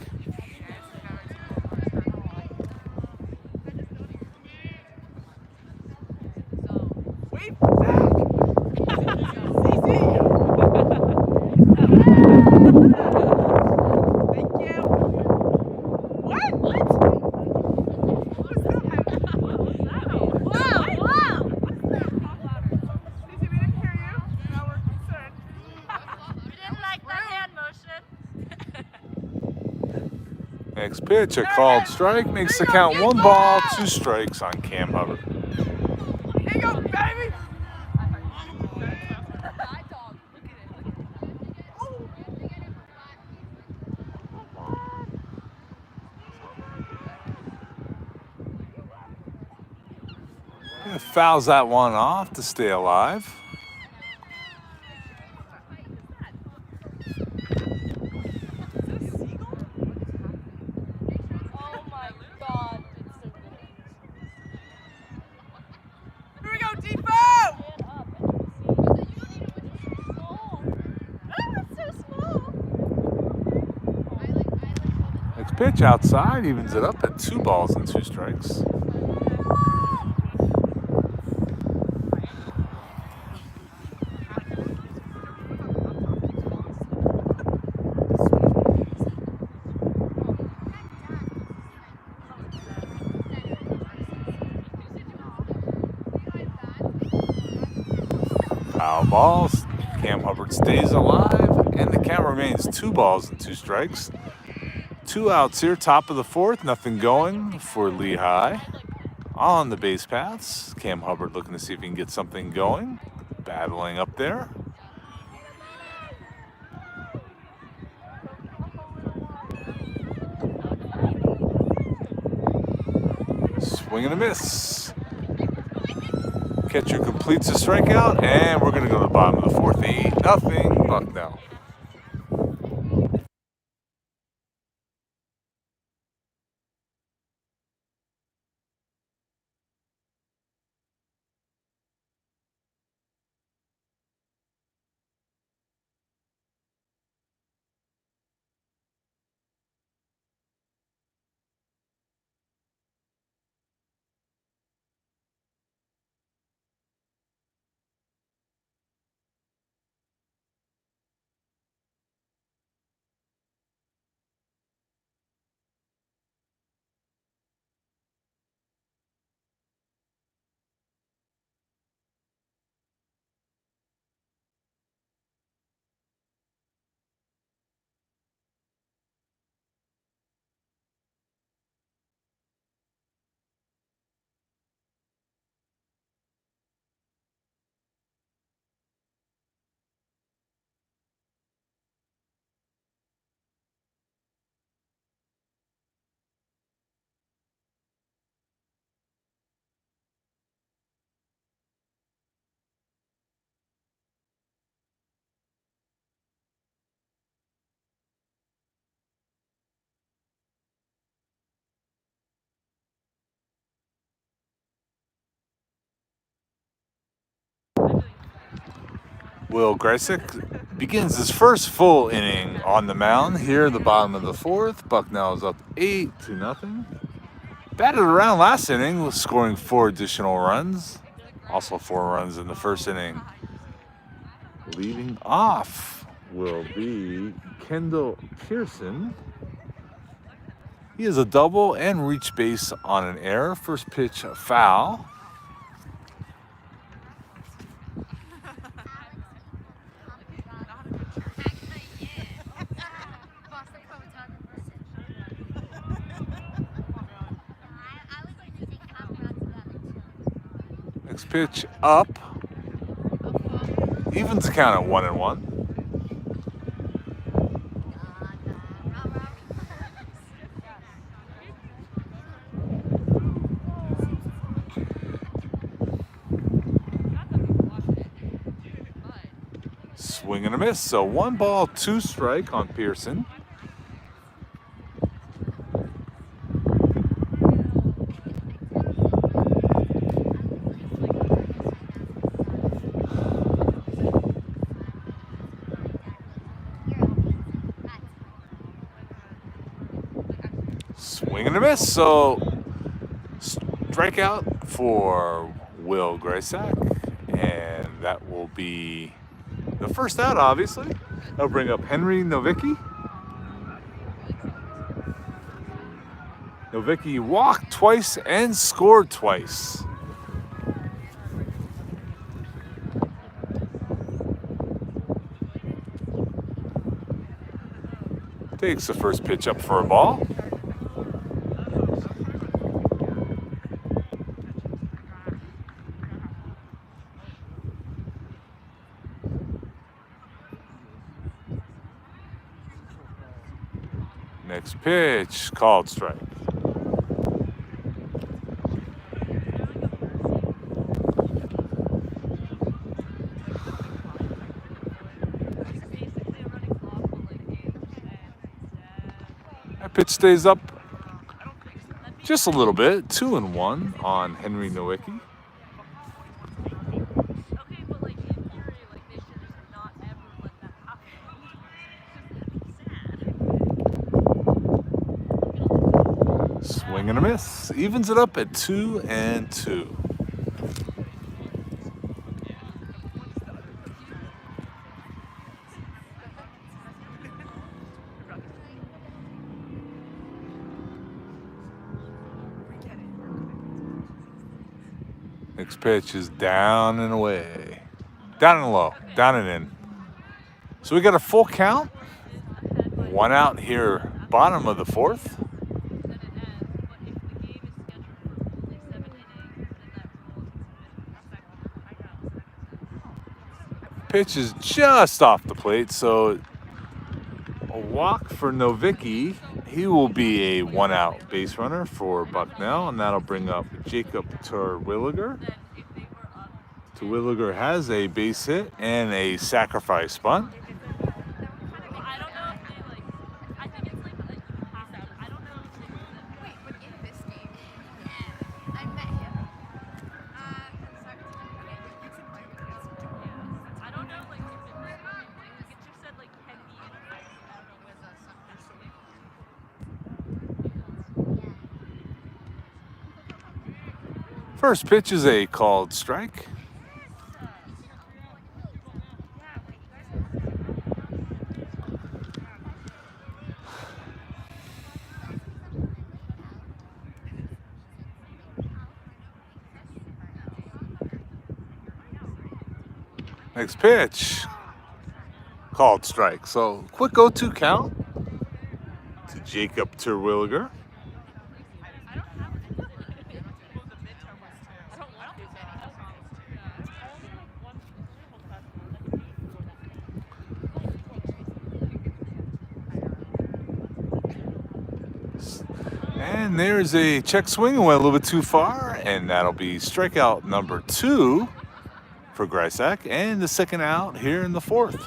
Next pitch, a called strike, makes the count 1 ball, 2 strikes on Cam Hubbard. Here you go, baby! Fouls that one off to stay alive. Oh my god. Here we go, Defo! Next pitch outside, evens it up at 2 balls and 2 strikes. Foul balls. Cam Hubbard stays alive, and the count remains 2 balls and 2 strikes. 2 outs here, top of the 4th, nothing going for Lehigh. On the base paths, Cam Hubbard looking to see if he can get something going. Battling up there. Swing and a miss. Catcher completes the strikeout, and we're going to go to the bottom of the 4th. 8-0 Bucknell. Will Greisick begins his first full inning on the mound here in the bottom of the fourth. Bucknell is up 8-0. Batted around last inning, scoring 4 additional runs. Also 4 runs in the first inning. Leading off will be Kendall Pearson. He is a double and reached base on an error. First pitch, a foul. Next pitch, up. Evens the count at 1-1. Swing and a miss, so 1 ball, 2 strike on Pearson. Swing and a miss, so strikeout for Will Greisick, and that will be the first out, obviously. That'll bring up Henry Novicki. Novicki walked twice and scored twice. Takes the first pitch up for a ball. Next pitch, called strike. That pitch stays up just a little bit, 2-1 on Henry Nowicki. Okay, but like in theory, like they should just not ever let that happen. That'd be sad. Swing and a miss. Evens it up at 2-2. Next pitch is down and away. Down and low. Down and in. So we got a full count. 1 out here, bottom of the fourth. Pitch is just off the plate, so a walk for Novicki. He will be a 1-out base runner for Bucknell, and that'll bring up Jacob Terwilliger. Terwilliger has a base hit and a sacrifice bunt. First pitch is a called strike. Next pitch, called strike. So quick 0-2 count to Jacob Terwilliger. And there's a check swing, went a little bit too far, and that'll be strikeout number 2 for Greisick, and the second out here in the fourth.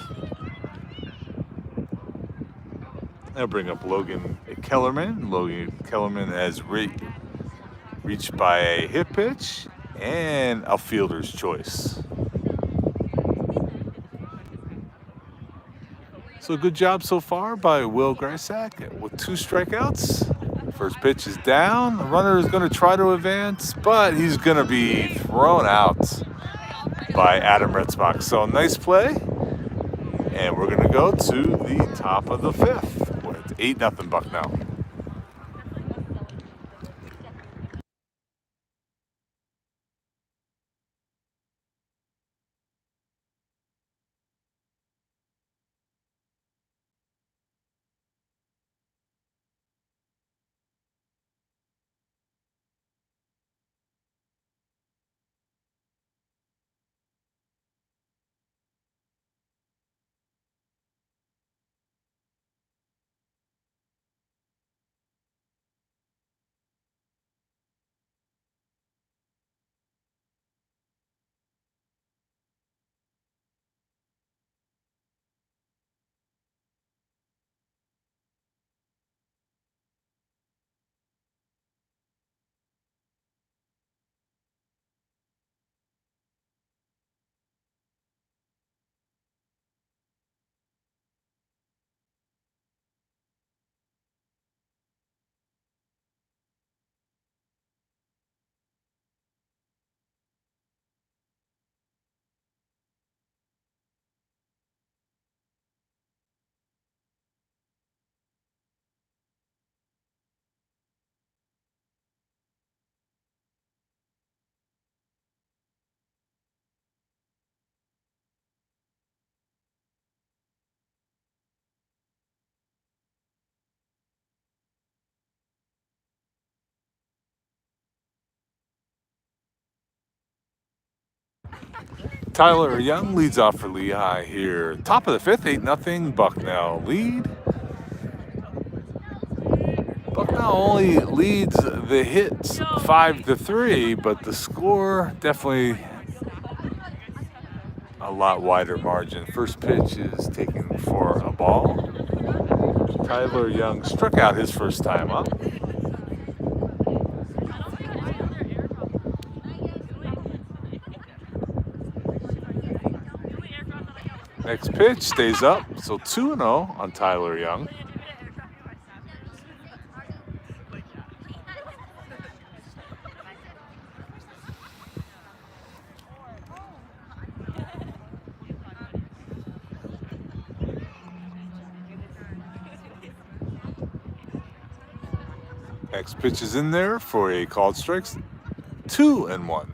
That'll bring up Logan Kellerman. Logan Kellerman has reached by a hit pitch and a fielder's choice. So good job so far by Will Greisack with 2 strikeouts. First pitch is down. The runner is going to try to advance, but he's going to be thrown out by Adam Retzbach. So nice play. And we're going to go to the top of the 5th with 8-0 Bucknell. Tyler Young leads off for Lehigh here. Top of the 5th, 8-0 Bucknell lead. Bucknell only leads the hits 5-3, but the score definitely a lot wider margin. First pitch is taken for a ball. Tyler Young struck out his first time up. Next pitch stays up, so 2-0 on Tyler Young. Next pitch is in there for a called strikes, 2-1.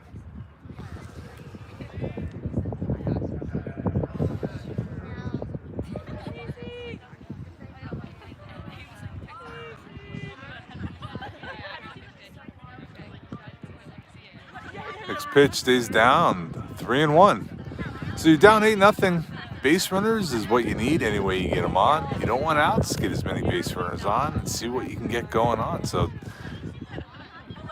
Next pitch stays down, 3-1. So you're down 8-0. Base runners is what you need any way you get them on. You don't want outs, get as many base runners on and see what you can get going on. So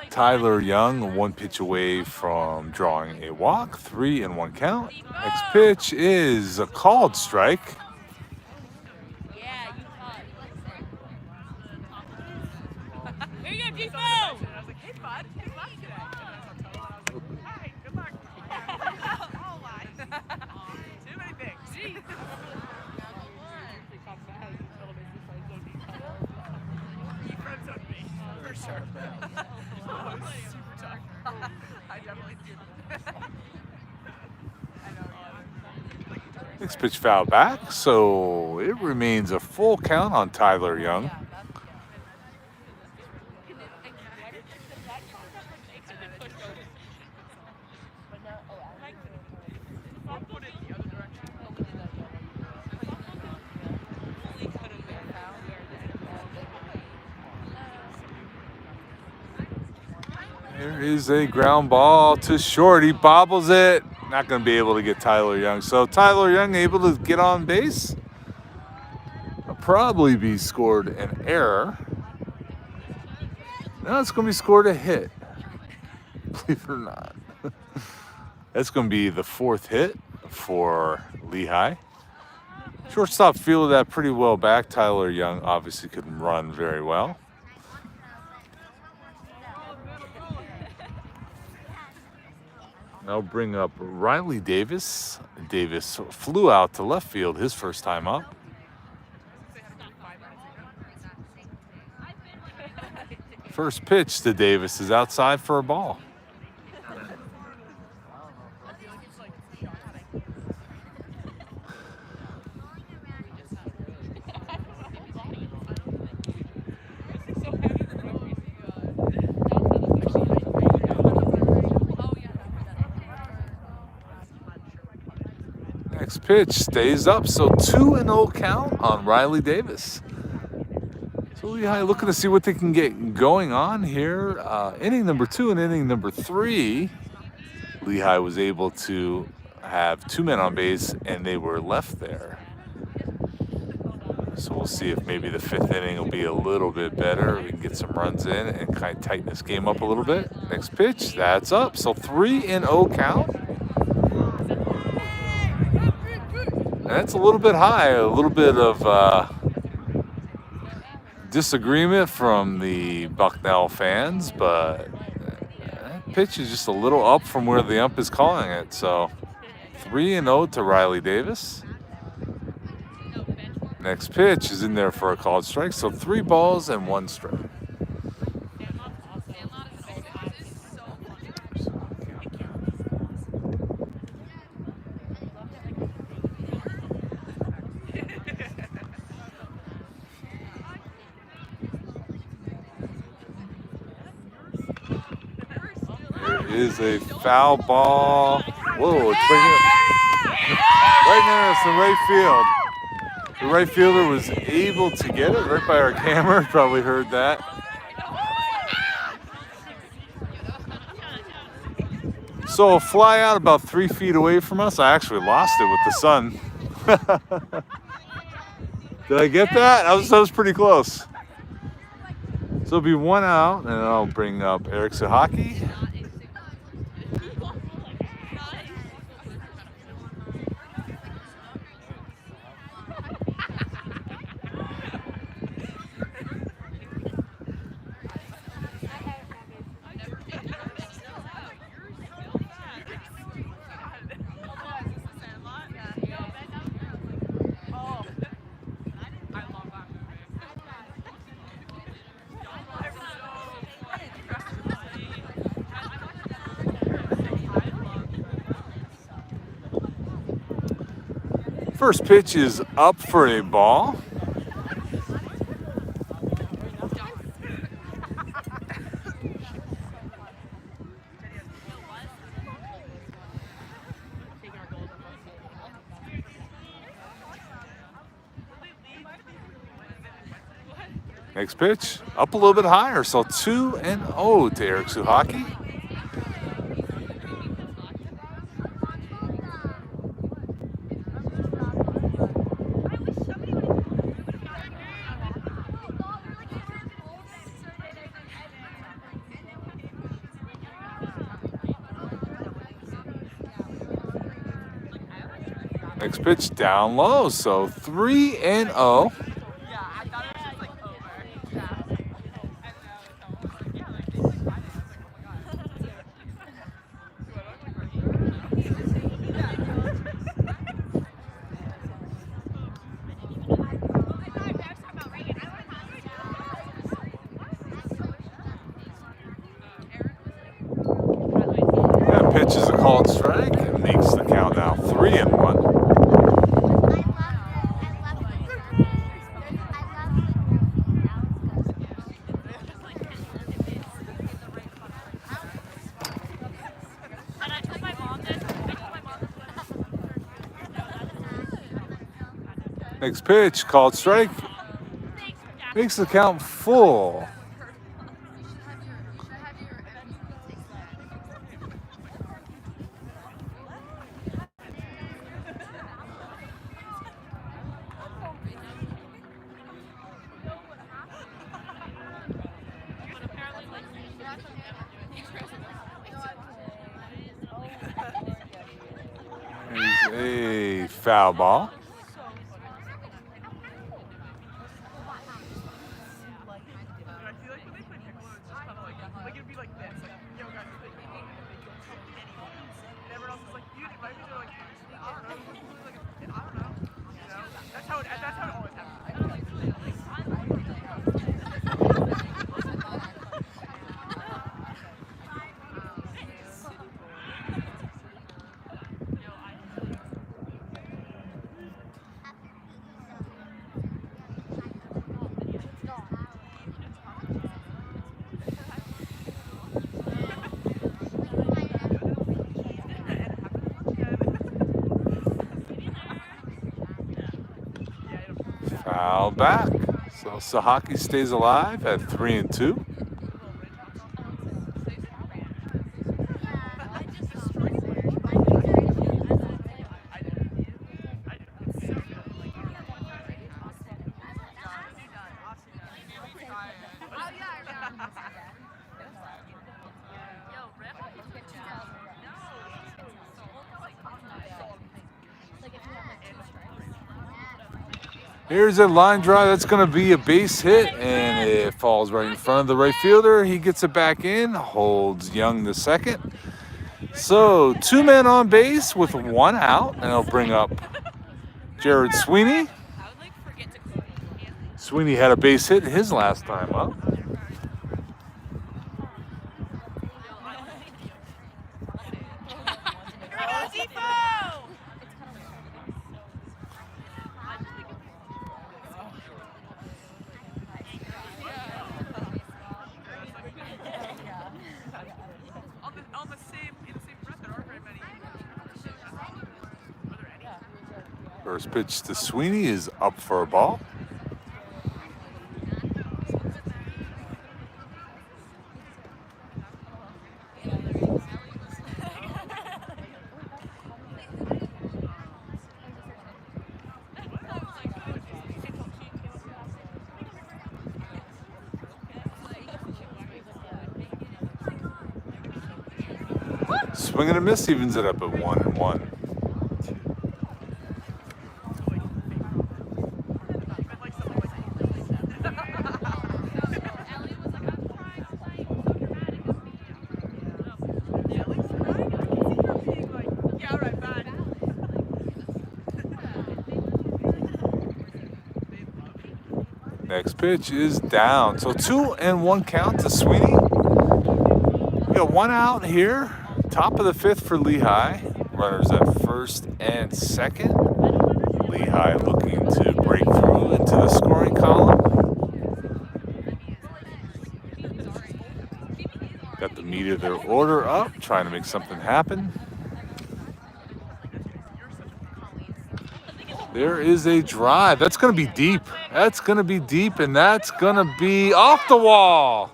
Tyler Young, 1 pitch away from drawing a walk, 3-1 count. Next pitch is a called strike. Yeah, you caught. Here you go, G-Fo! I was like, hey, bud. Hey, bud, today. Hi, good luck. Oh, my. Too many things. Gee. He friend-zoned me, for sure. Oh, it was super tough. I definitely did. I know. Next pitch foul back, so it remains a full count on Tyler Young. There is a ground ball to short. He bobbles it. Not going to be able to get Tyler Young. So Tyler Young able to get on base. Will probably be scored an error. No, it's going to be scored a hit. Believe it or not. That's going to be the 4th hit for Lehigh. Shortstop fielded that pretty well back. Tyler Young obviously couldn't run very well. Now bring up Riley Davis. Davis flew out to left field his first time up. First pitch to Davis is outside for a ball. Next pitch stays up, so 2-0 count on Riley Davis. So Lehigh looking to see what they can get going on here. Inning number 2 and inning number 3, Lehigh was able to have 2 men on base, and they were left there. So we'll see if maybe the 5th inning will be a little bit better. We can get some runs in and kind of tighten this game up a little bit. Next pitch, that's up. So 3-0 count. And that's a little bit high, a little bit of disagreement from the Bucknell fans, but that pitch is just a little up from where the ump is calling it. So 3-0 to Riley Davis. Next pitch is in there for a called strike, so 3 balls and 1 strike. Is a foul ball. Whoa, it's right near us in right field. The right fielder was able to get it right by our camera. Probably heard that. So a fly out about 3 feet away from us. I actually lost it with the sun. Did I get that? That was pretty close. So it'll be 1 out, and I'll bring up Eric Suhaki. First pitch is up for a ball. Next pitch, up a little bit higher, so 2-0 to Eric Suhaki. Next pitch down low, so 3-0. That pitch is a called strike. It makes the count now 3-1. Next pitch, called strike, makes the count full. There's a foul ball. Bucknell back. So Sahaki stays alive at 3-2. Here's a line drive. That's going to be a base hit, and it falls right in front of the right fielder. He gets it back in, holds Young the second. So 2 men on base with 1 out, and it'll bring up Jared Sweeney. Sweeney had a base hit his last time up. First pitch to Sweeney is up for a ball. Swing and a miss evens it up at 1-1. Next pitch is down. So 2-1 count to Sweeney. We got 1 out here. Top of the 5th for Lehigh. Runners at first and second. Lehigh looking to break through into the scoring column. Got the meat of their order up, trying to make something happen. There is a drive. That's going to be deep. That's going to be deep, and that's going to be off the wall.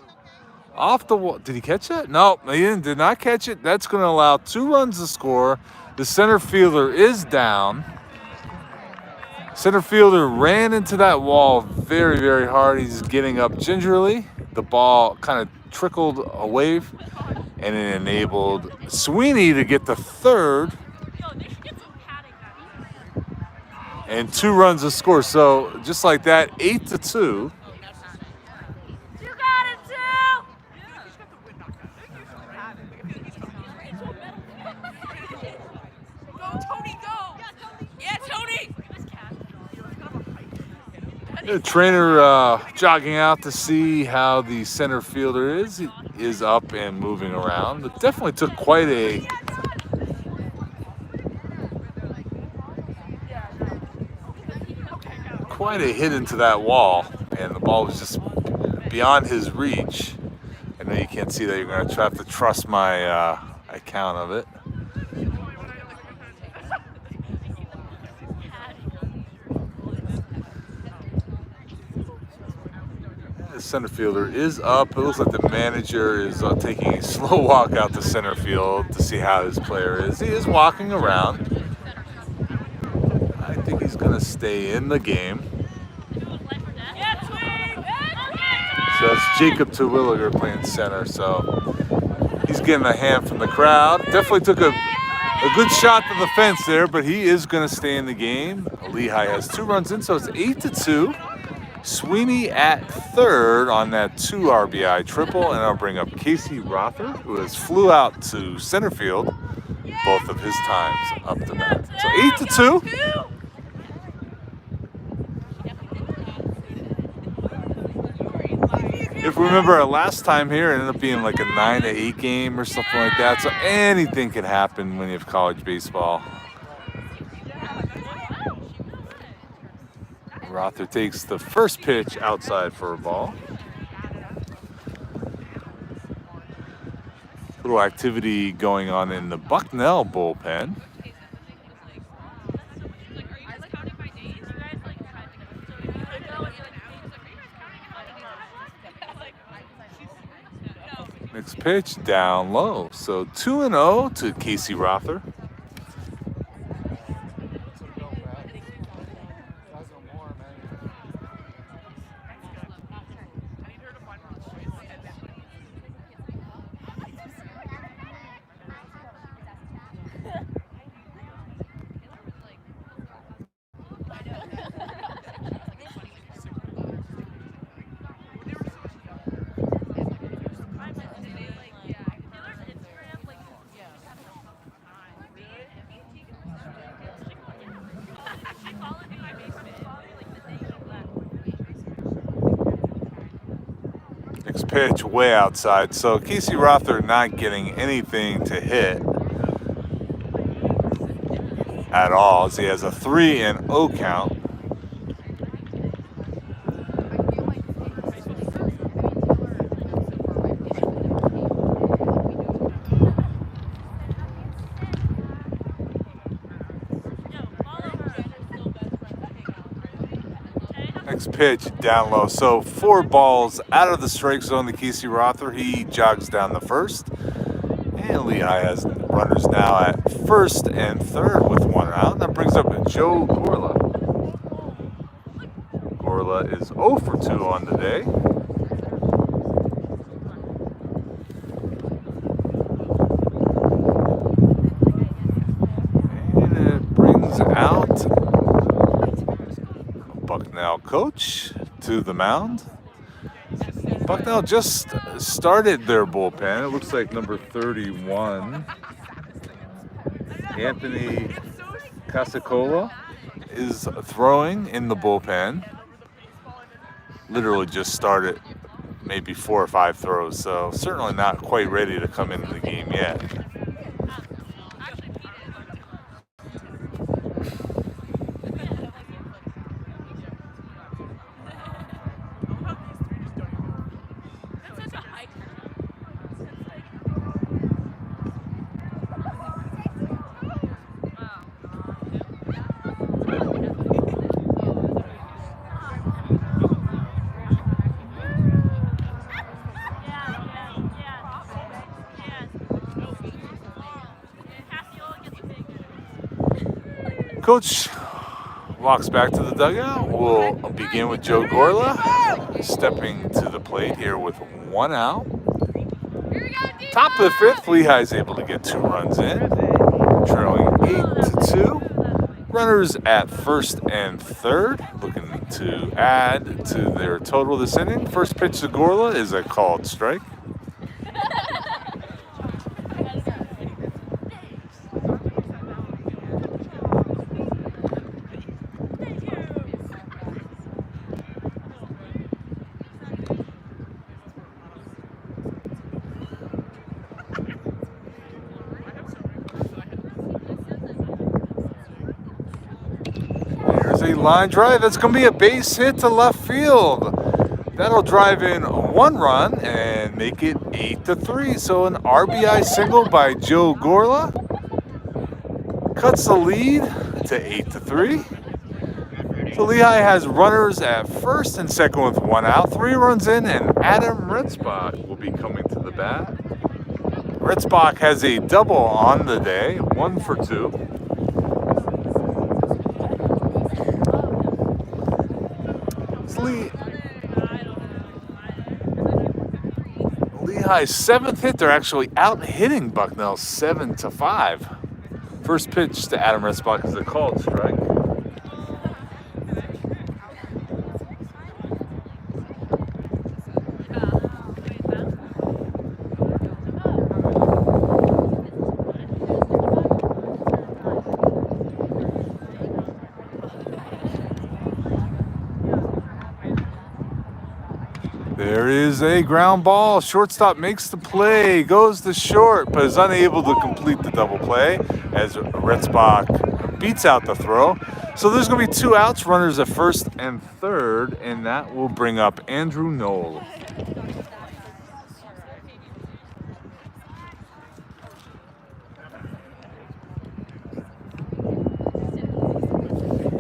Off the wall. Did he catch that? No, he did not catch it. That's going to allow 2 runs to score. The center fielder is down. Center fielder ran into that wall very, very hard. He's getting up gingerly. The ball kind of trickled away, and it enabled Sweeney to get the third. And 2 runs to score. So just like that, 8-2. The trainer jogging out to see how the center fielder is. He is up and moving around, but definitely took quite a hit into that wall, and the ball was just beyond his reach. I know you can't see that. You're going to have to trust my account of it. The center fielder is up. It looks like the manager is taking a slow walk out to center field to see how his player is. He is walking around. I think he's going to stay in the game. So it's Jacob Terwilliger playing center. So he's getting a hand from the crowd. Definitely took a good shot to the fence there, but he is going to stay in the game. Lehigh has 2 runs in, so it's 8-2. Sweeney at third on that 2 RBI triple, and I'll bring up Casey Rother, who has flew out to center field both of his times up to bat. So 8-2. If we remember our last time here, it ended up being like a 9-8 game or something like that. So anything can happen when you have college baseball. Rother takes the first pitch outside for a ball. Little activity going on in the Bucknell bullpen. Next pitch down low. So 2-0 to Casey Rother. Next pitch way outside. So Casey Rother not getting anything to hit at all, as he has a 3-0 count. Next pitch down low. So 4 balls out of the strike zone to Casey Rother. He jogs down the first. And Lehigh has runners now at first and third with 1 out. That brings up Joe Gorla. Gorla is 0 for 2 on the day. And it brings out Bucknell coach to the mound. Bucknell just started their bullpen. It looks like number 31, Anthony Casacola, is throwing in the bullpen. Literally just started maybe 4 or 5 throws, so certainly not quite ready to come into the game yet. Coach walks back to the dugout. We'll begin with Joe Gorla stepping to the plate here with 1 out. Top of the 5th, Lehigh is able to get 2 runs in, trailing 8-2. Runners at first and third, looking to add to their total this inning. First pitch to Gorla is a called strike. A line drive. That's going to be a base hit to left field. That'll drive in 1 run and make it 8-3. So an RBI single by Joe Gorla cuts the lead to 8-3. So Lehigh has runners at first and second with 1 out. 3 runs in, and Adam Ritzbach will be coming to the bat. Ritzbach has a double on the day, 1 for 2. Lehigh's 7th hit. They're actually out hitting Bucknell 7-5. First pitch to Adam Ritzbach is a called strike. There is a ground ball. Shortstop makes the play, goes to short, but is unable to complete the double play as Ritzbach beats out the throw. So there's going to be 2 outs, runners at first and third, and that will bring up Andrew Knoll.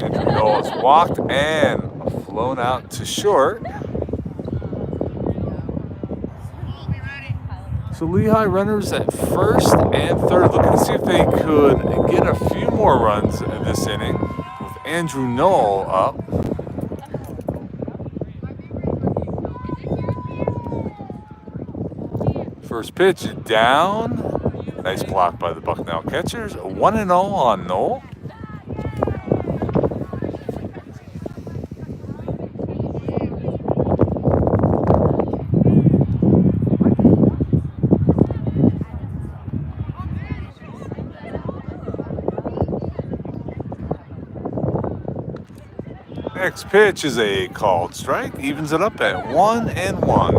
Andrew Knoll is walked and flown out to short. So Lehigh runners at first and third, looking to see if they could get a few more runs this inning with Andrew Knoll up. First pitch down. Nice block by the Bucknell catchers. 1-0 on Knoll. Next pitch is a called strike, evens it up at 1-1.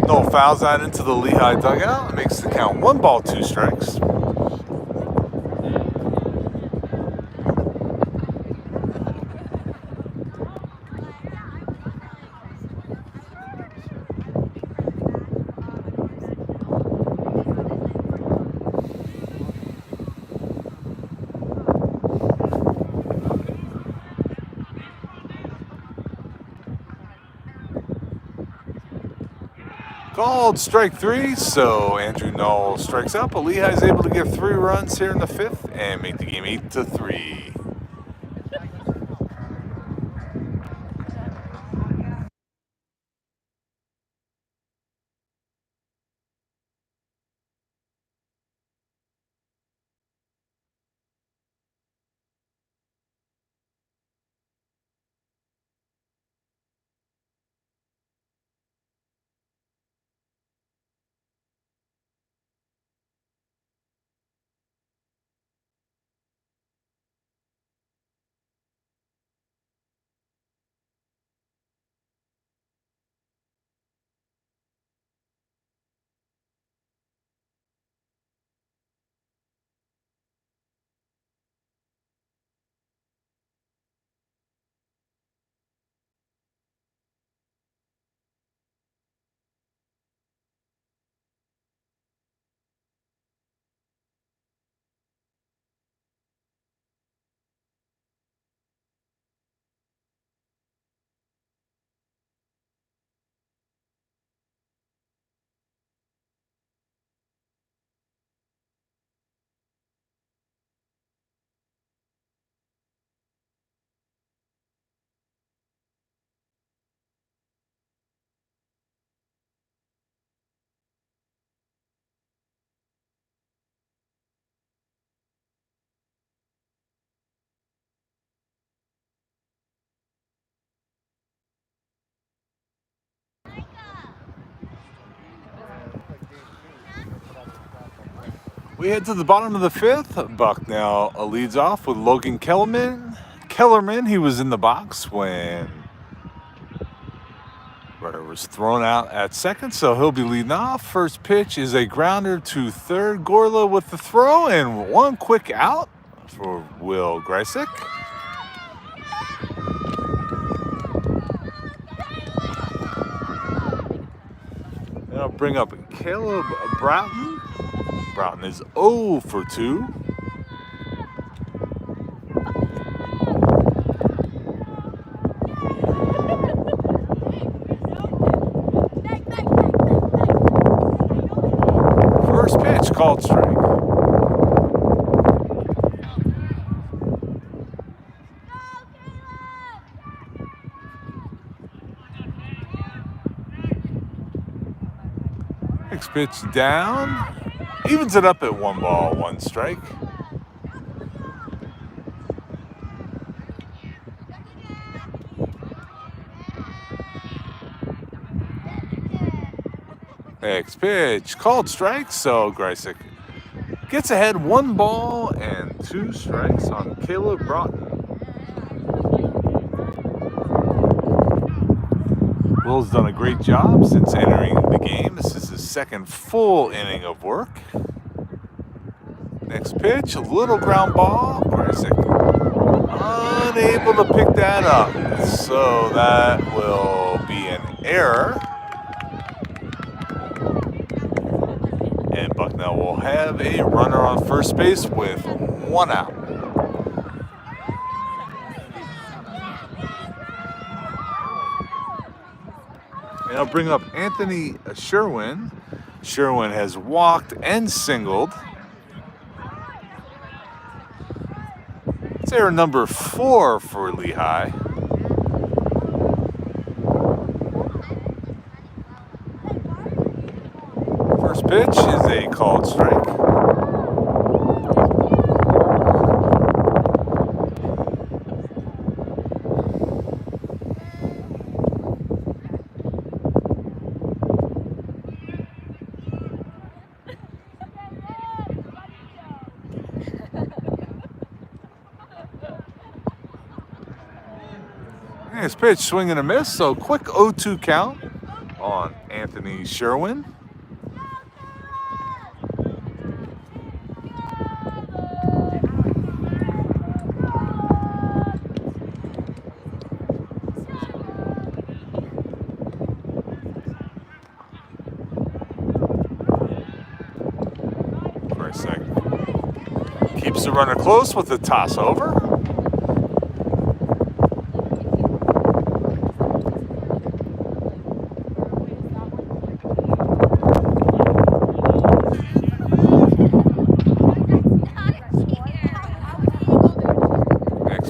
No fouls that into the Lehigh dugout. It makes the count 1 ball, 2 strikes. Called strike 3, so Andrew Knoll strikes out, but Lehigh is able to get 3 runs here in the 5th and make the game 8-3. We head to the bottom of the 5th. Bucknell leads off with Logan Kellerman, he was in the box when runner was thrown out at second, so he'll be leading off. First pitch is a grounder to third. Gorla with the throw and 1 quick out for Will Greisick. And I'll bring up Caleb Broughton. Broughton is 0 for 2. First pitch called strike. Next pitch down. Evens it up at 1 ball, 1 strike. Next pitch, called strike, so Greisick gets ahead 1 ball and 2 strikes on Caleb Broughton. Will's done a great job since entering the game. This is his 2nd full inning of work. Next pitch, a little ground ball. Greisick unable to pick that up. So that will be an error. And Bucknell will have a runner on first base with 1 out. And I'll bring up Anthony Sherwin. Sherwin has walked and singled. It's error number 4 for Lehigh. First pitch is a called strike. Nice pitch, swing and a miss. So quick 0-2 count on Anthony Sherwin. For a second. Keeps the runner close with the toss over.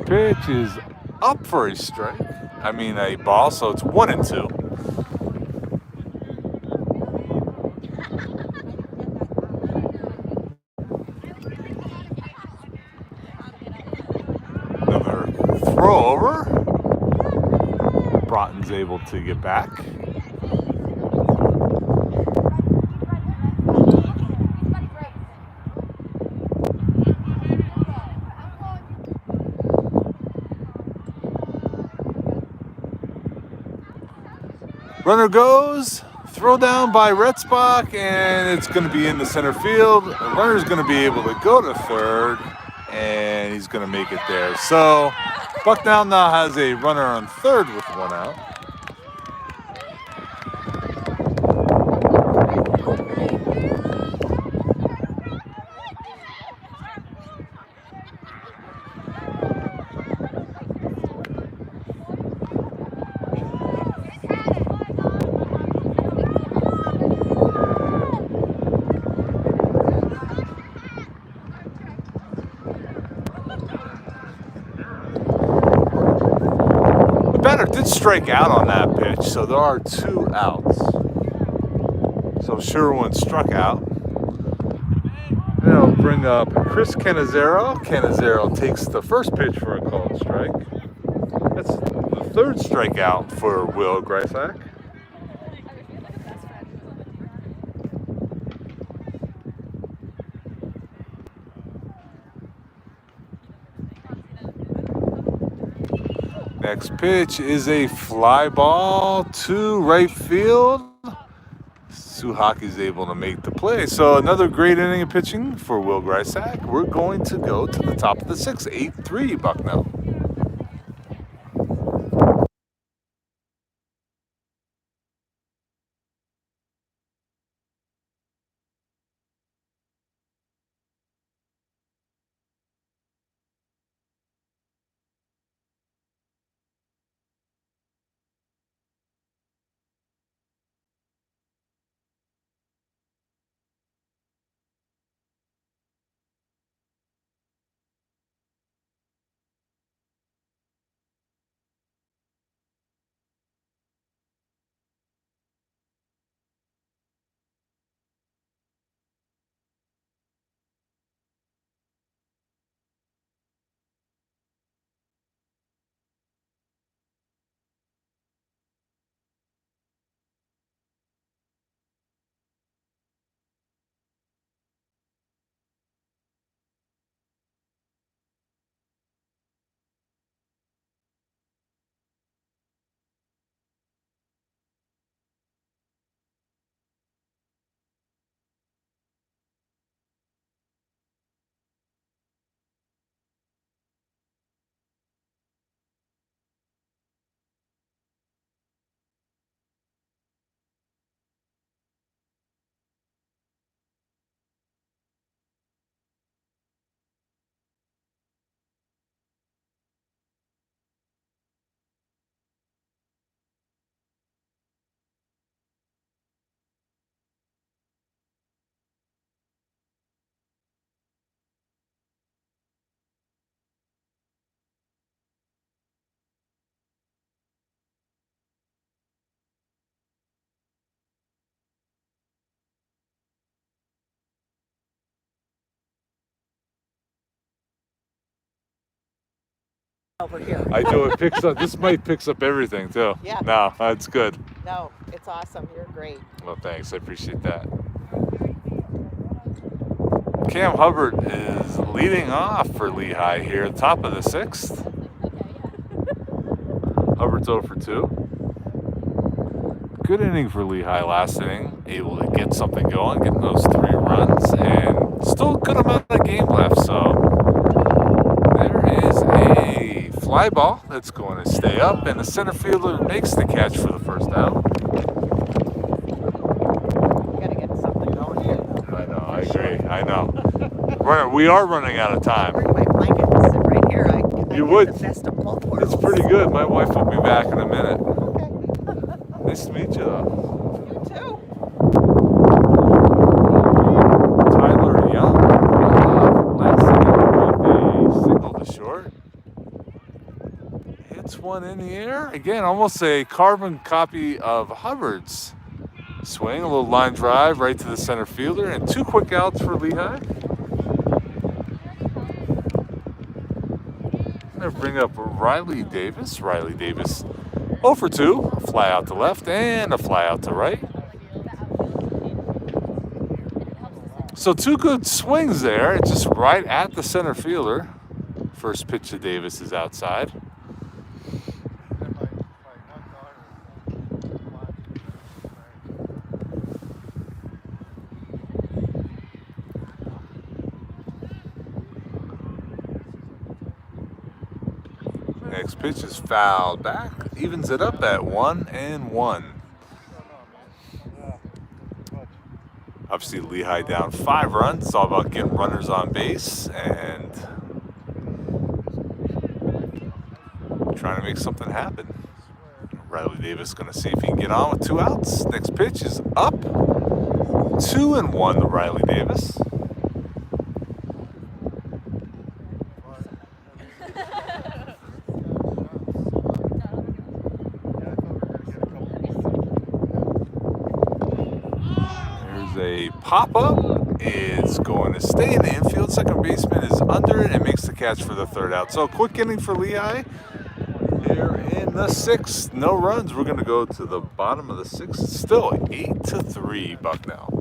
Pitch is up for a strike. I mean a ball, so it's 1-2. Another throw over. Broughton's able to get back. Runner goes, throw down by Retzbach, and it's going to be in the center field. The runner's going to be able to go to third, and he's going to make it there. So Bucknell now has a runner on third with 1 out. Batter did strike out on that pitch, so there are 2 outs. So Sherwin struck out. And I'll bring up Chris Canizero. Canizero takes the first pitch for a called strike. That's the 3rd strikeout for Will Greisack. Next pitch is a fly ball to right field. Suhaki's able to make the play. So another great inning of pitching for Will Greisack. We're going to go to the top of the 6th, 8-3 Bucknell. over here. I do. It picks up. This mic picks up everything too. Yeah. No, that's good. No, it's awesome. You're great. Well, thanks. I appreciate that. Cam Hubbard is leading off for Lehigh here, top of the 6th. Hubbard's 0 for 2. Good inning for Lehigh last inning. Able to get something going, getting those 3 runs, and still a good amount of game left. So there is a fly ball that's going to stay up, and the center fielder makes the catch for the first out. Gotta get something going here. I know, I agree. I know. We are running out of time. Bring my blanket and sit right here. I You get would. the best of both worlds. It's pretty good. My wife will be back in a minute. Okay. Nice to meet you, though. You too. Tyler Young, last inning with a single to short. Hits one in the air. Again, almost a carbon copy of Hubbard's swing. A little line drive right to the center fielder, and 2 quick outs for Lehigh. I'm going to bring up Riley Davis. Riley Davis 0 for 2. A fly out to left and a fly out to right. So 2 good swings there, just right at the center fielder. First pitch to Davis is outside. Next pitch is fouled back, evens it up at 1-1. Obviously, Lehigh down 5 runs. It's all about getting runners on base and trying to make something happen. Riley Davis going to see if he can get on with 2 outs. Next pitch is up, 2-1 to Riley Davis. A pop-up is going to stay in the infield. Second baseman is under it and makes the catch for the 3rd out. So quick inning for Lehigh. Here in the 6th, no runs. We're going to go to the bottom of the 6th. Still 8-3 Bucknell.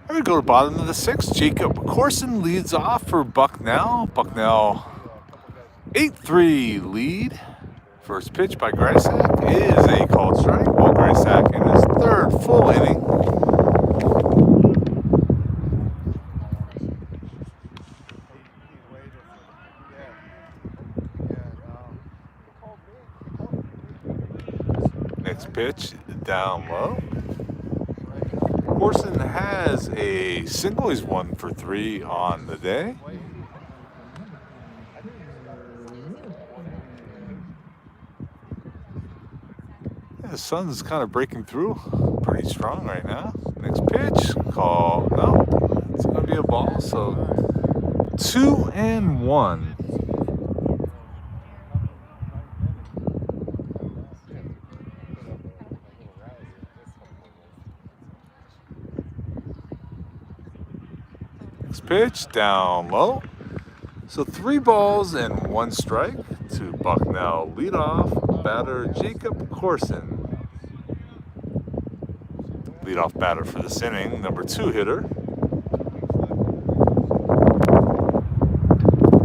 Here we go to the bottom of the 6th. Jacob Corson leads off for Bucknell. Bucknell 8-3 lead. First pitch by Grysak is a called strike. Will Grysak in his 3rd full inning. Next pitch down low. Corson has a single. He's 1 for 3 on the day. Yeah, the sun's kind of breaking through pretty strong right now. Next pitch, call, no, it's going to be a ball. So 2-1. Next pitch down low. So 3 balls and 1 strike to Bucknell leadoff batter Jacob Corson. Leadoff batter for this inning, number 2 hitter.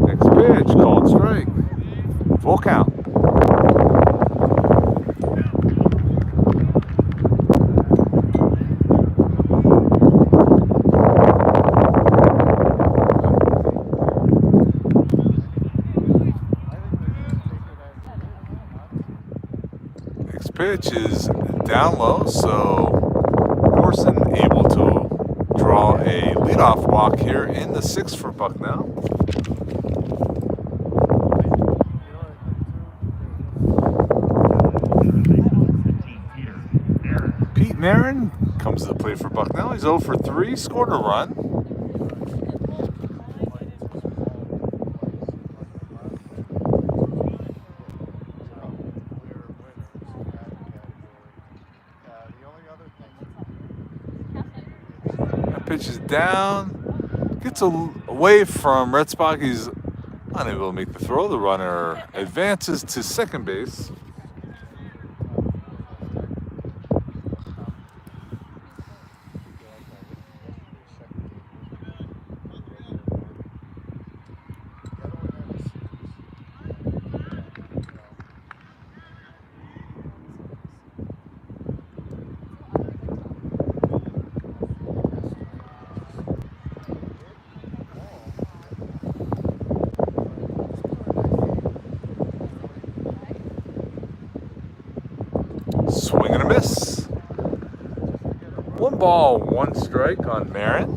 Next pitch, called strike. Full count. Next pitch is down low, so Corson able to draw a leadoff walk here in the 6th for Bucknell. Pete Marin comes to the plate for Bucknell. He's 0 for 3, scored a run. Pitches down, gets away from Red Spock. He's unable to make the throw. The runner advances to second base. Swing and a miss. 1 ball, 1 strike on Marin.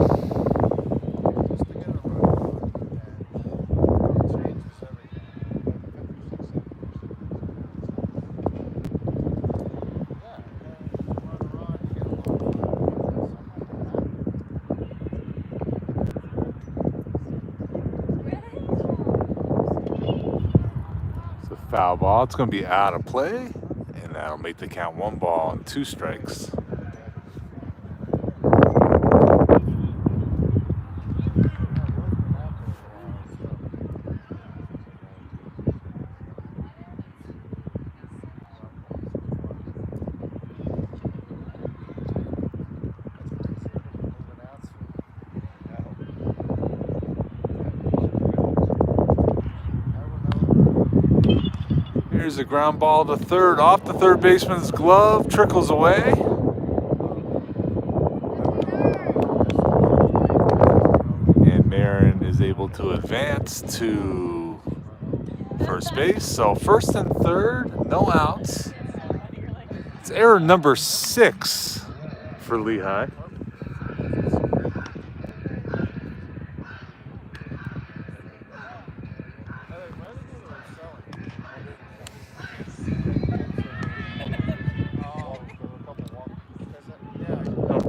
It's a foul ball. It's going to be out of play. And that'll make the count 1 ball and 2 strikes. Here's a ground ball to third, off the third baseman's glove, trickles away. And Marin is able to advance to first base. So first and third, no outs. It's error number 6 for Lehigh.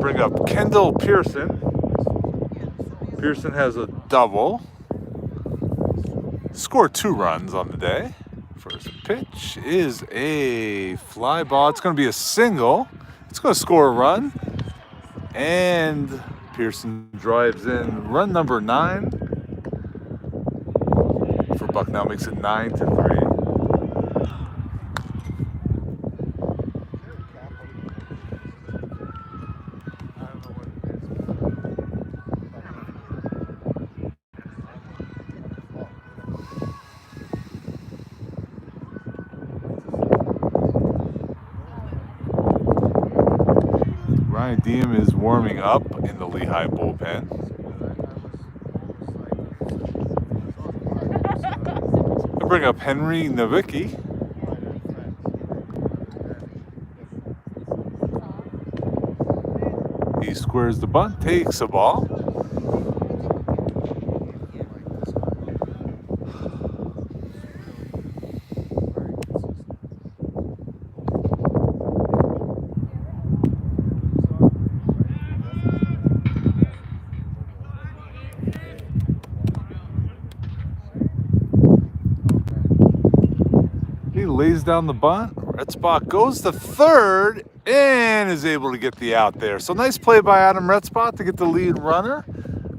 Bring up Kendall Pearson. Pearson has a double. Scored 2 runs on the day. First pitch is a fly ball. It's going to be a single. It's going to score a run. And Pearson drives in run number 9 for Bucknell, makes it 9-3. Ryan Diem is warming up in the Lehigh bullpen. I bring up Henry Nowicki. He squares the bunt, takes a ball. He lays down the bunt. Red Spot goes to third and is able to get the out there. So nice play by Adam Red Spot to get the lead runner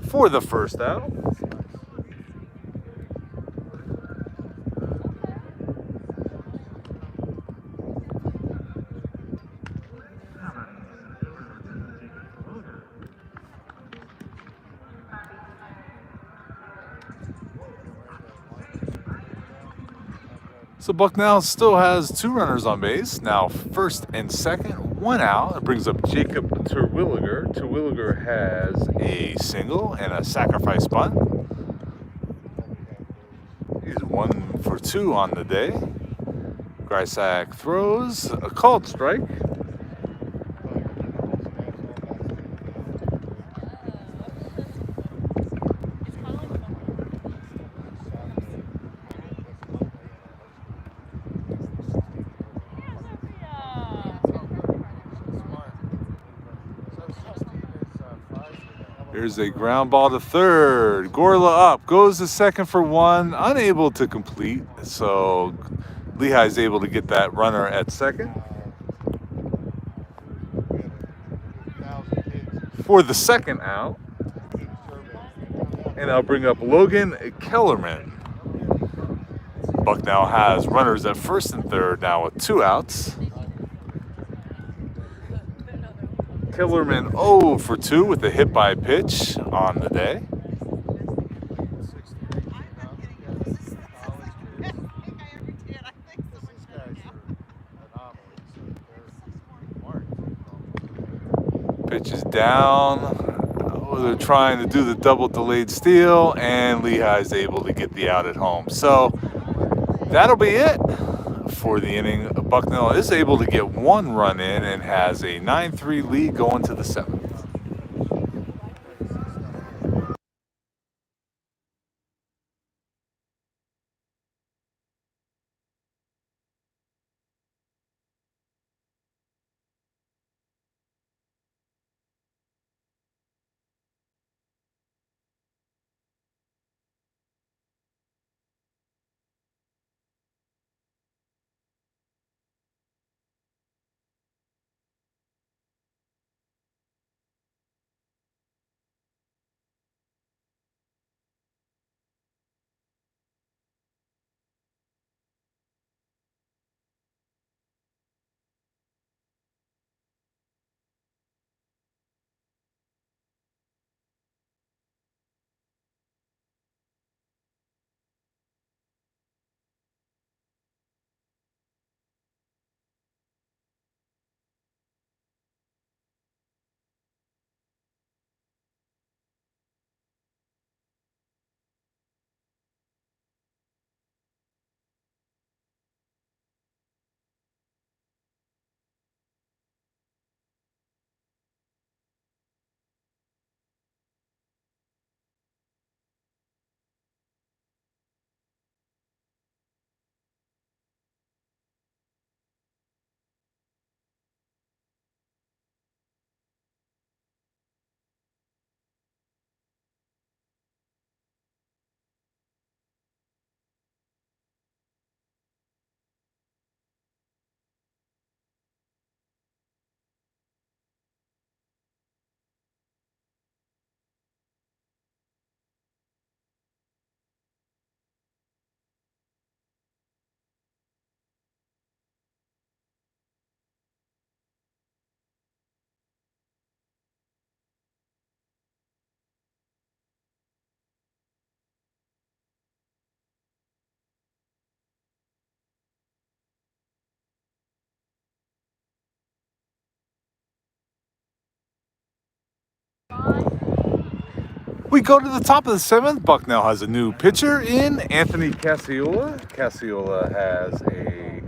for the first out. So Bucknell still has 2 runners on base. Now first and second, 1 out. It brings up Jacob Terwilliger. Terwilliger has a single and a sacrifice bunt. He's 1 for 2 on the day. Grysak throws a called strike. Here's a ground ball to third. Gorla up, goes to second for 1, unable to complete. So Lehigh is able to get that runner at second. For the second out. And I'll bring up Logan Kellerman. Bucknell has runners at first and third now with 2 outs. Kellerman 0 for 2 with a hit by pitch on the day. Pitch is down. Oh, they're trying to do the double delayed steal, and Lehigh is able to get the out at home. So that'll be it for the inning. Bucknell is able to get 1 run in and has a 9-3 lead going to the 7th. We go to the top of the 7th. Bucknell has a new pitcher in Anthony Casiola. Casiola has a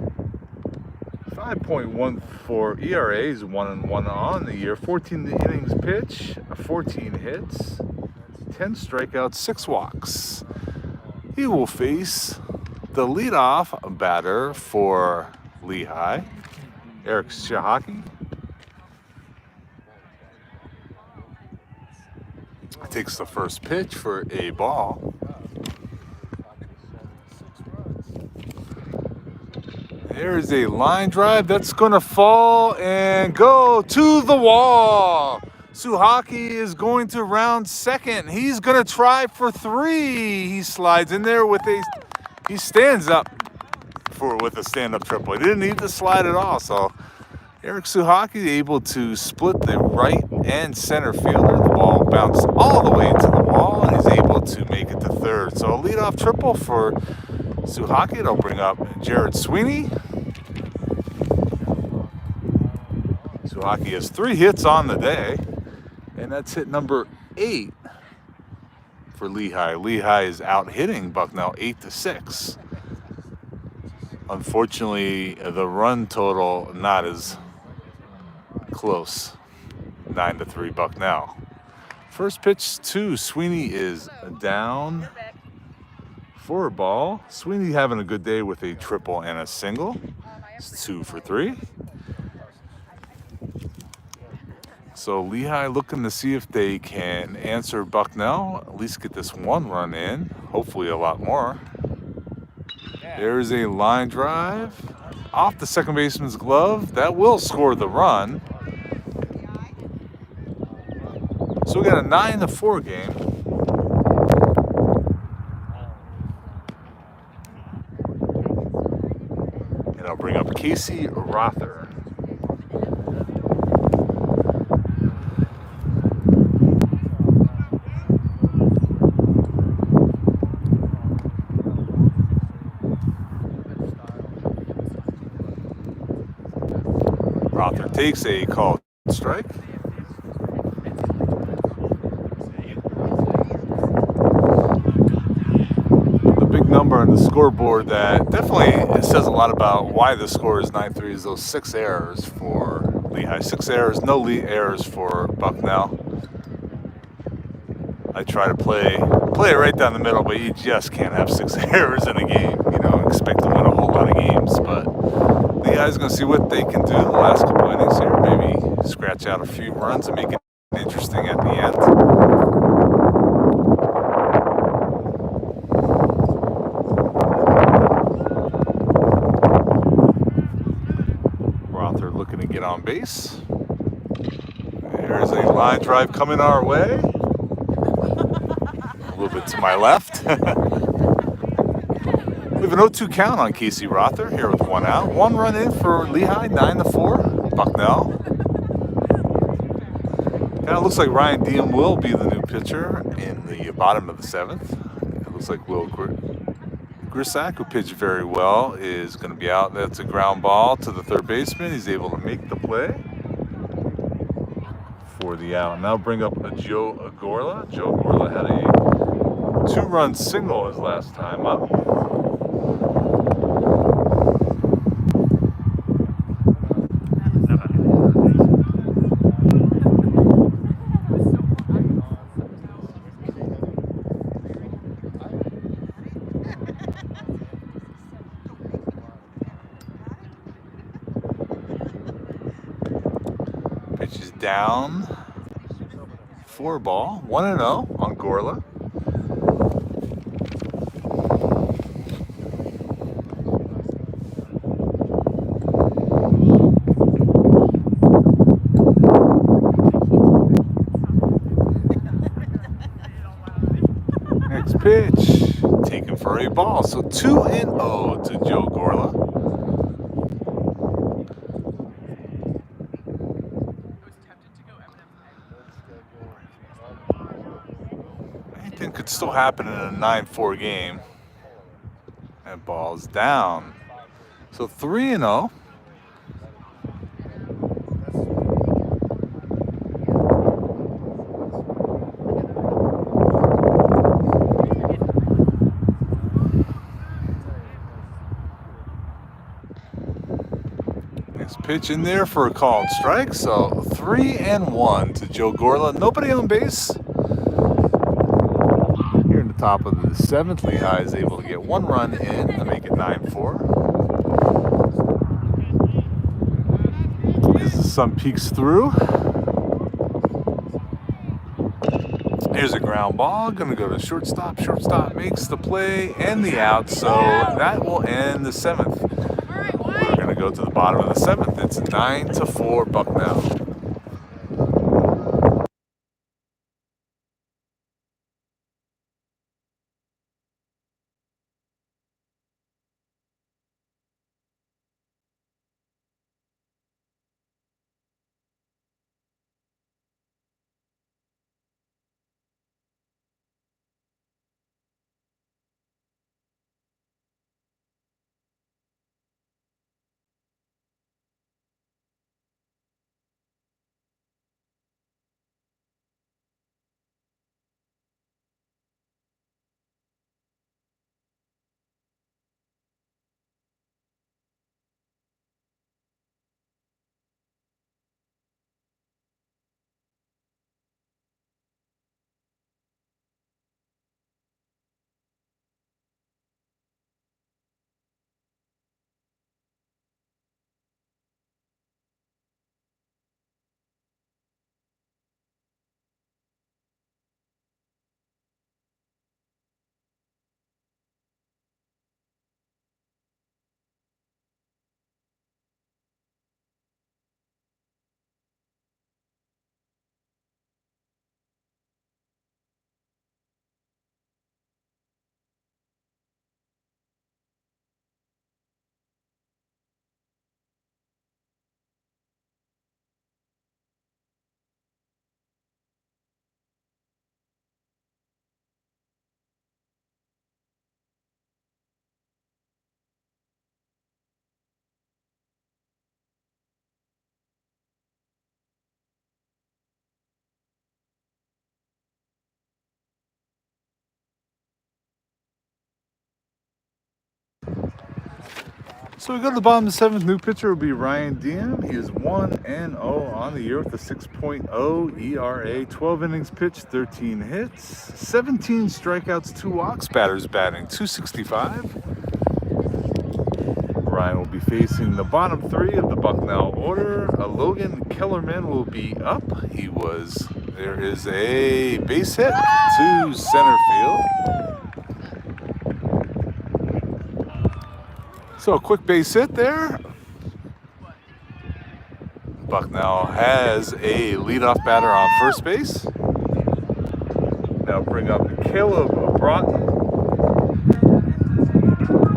5.14 ERA. He's 1-1 on the year. 14 innings pitch, 14 hits, 10 strikeouts, 6 walks. He will face the leadoff batter for Lehigh, Eric Shahaki. Takes the first pitch for a ball. There's a line drive that's going to fall and go to the wall. Suhaki is going to round second. He's going to try for 3. He slides in there with he stands up with a stand-up triple. He didn't need to slide at all. So Eric Suhaki able to split the right and center fielder. The ball bounced all the way to the wall, and he's able to make it to third. So a leadoff triple for Suhaki. It'll bring up Jared Sweeney. Suhaki has 3 hits on the day, and that's hit number 8 for Lehigh. Lehigh is out hitting Bucknell 8-6. Unfortunately, the run total not as close. 9-3 Bucknell. First pitch to Sweeney is down for a ball. Sweeney having a good day with a triple and a single. It's 2 for 3. So Lehigh looking to see if they can answer Bucknell, at least get this 1 run in, hopefully a lot more. There's a line drive off the second baseman's glove. That will score the run. So we got a 9-4 game. And I'll bring up Casey Rother. Rother takes a called strike. The big number on the scoreboard that definitely says a lot about why the score is 9-3 is those 6 errors for Lehigh. 6 errors, no errors for Bucknell. I try to play it right down the middle, but you just can't have 6 errors in a game. You know, expect to win a whole lot of games, but Lehigh's going to see what they can do the last couple innings here. Maybe scratch out a few runs and make it interesting at the end. Rother looking to get on base. There's a line drive coming our way. A little bit to my left. We have an 0-2 count on Casey Rother here with 1 out. 1 run in for Lehigh, 9-4. Bucknell. Kind of looks like Ryan Diem will be the new pitcher in the bottom of the 7th. It looks like Will Grisak, who pitched very well, is going to be out. That's a ground ball to the third baseman. He's able to make the play for the out. Now bring up a Joe Agorla. Joe Agorla had a 2-run single his last time up. Pitch is down. 4 ball. 1-0 on Gorla. Next pitch, taken for a ball. So 2-0 to Joe Gorla. Anything could still happen in a 9-4 game. That ball's down. So 3-0. Pitch in there for a called strike, so 3-1 to Joe Gorla. Nobody on base. Here in the top of the 7th, Lehigh is able to get 1 run in to make it 9-4. As the sun peeks through. Here's a ground ball, gonna go to shortstop. Shortstop makes the play and the out, so that will end the 7th. go to the bottom of the 7th. It's 9-4 Bucknell. So we go to the bottom of the 7th. New pitcher will be Ryan Diem. He is 1-0 on the year with a 6.0 ERA, 12 innings pitched, 13 hits, 17 strikeouts, 2 walks. Batters batting .265. Ryan will be facing the bottom 3 of the Bucknell order. Logan Kellerman will be up. There is a base hit to center field. So a quick base hit there. Bucknell has a leadoff batter on first base. Now bring up Caleb Broughton.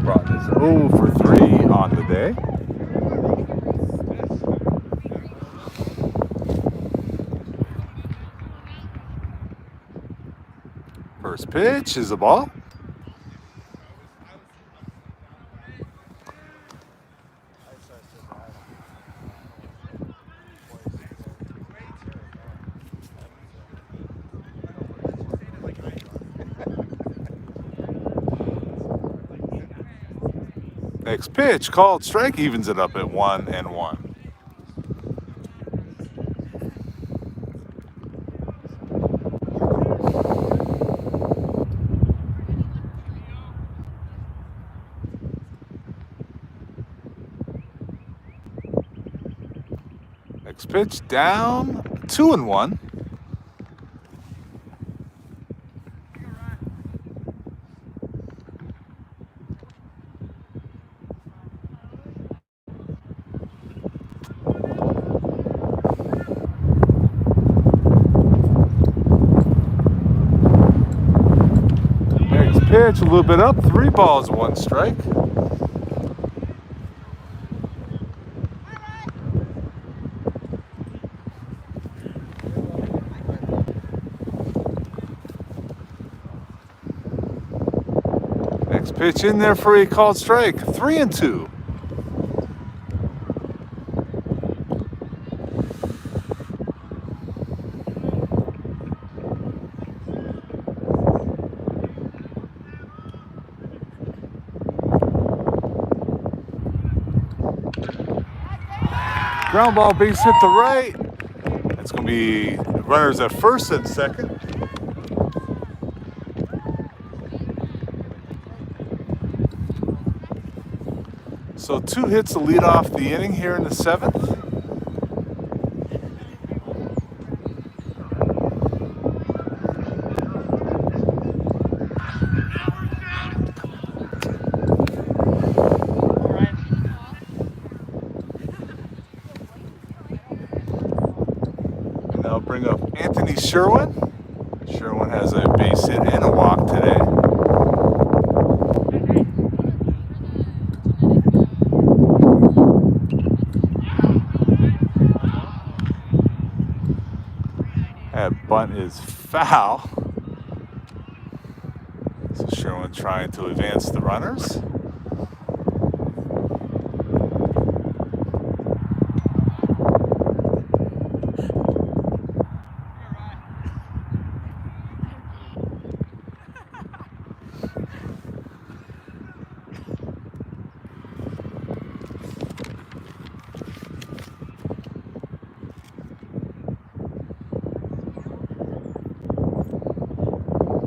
Broughton is 0 for 3 on the day. First pitch is a ball. Next pitch, called strike, evens it up at 1-1. Next pitch, down, 2-1. Pitch a little bit up, 3 balls, 1 strike. Next pitch in there for a called strike, 3-2. Ground ball, base hit to right. It's going to be runners at first and second. So 2 hits to lead off the inning here in the 7th. Sherwin. Sherwin has a base hit and a walk today. That bunt is foul. So Sherwin trying to advance the runners.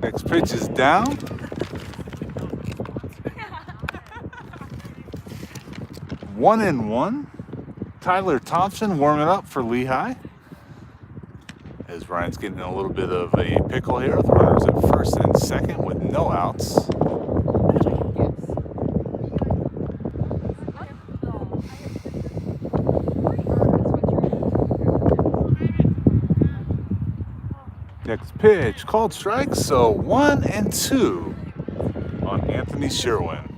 Next pitch is down. 1-1. Tyler Thompson warming up for Lehigh. As Ryan's getting in a little bit of a pickle here. The runners at first and second with no outs. Next pitch, called strike, so 1-2 on Anthony Sherwin.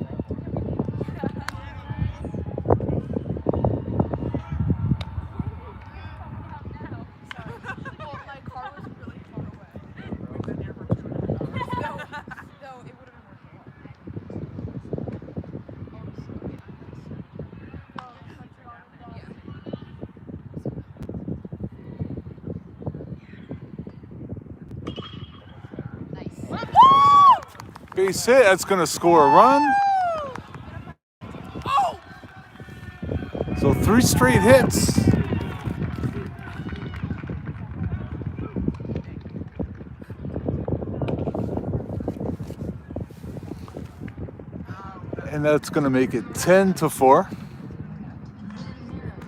Base hit, that's going to score a run. So 3 straight hits. And that's going to make it 10-4.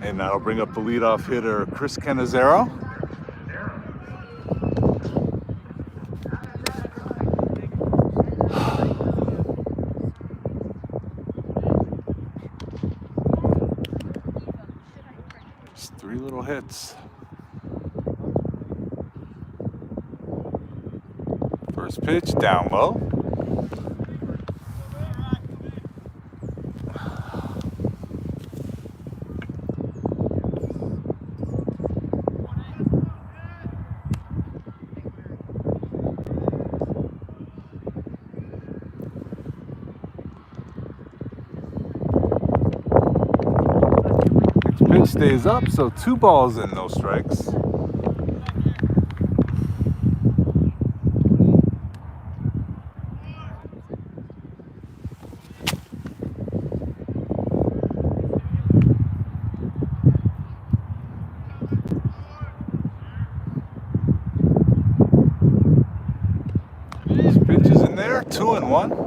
And that'll bring up the leadoff hitter, Chris Canizero. Just 3 little hits. First pitch, down low. Pitch stays up, so 2 balls and no strikes. This pitch is in there, 2-1.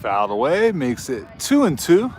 Fouled away, makes it 2-2.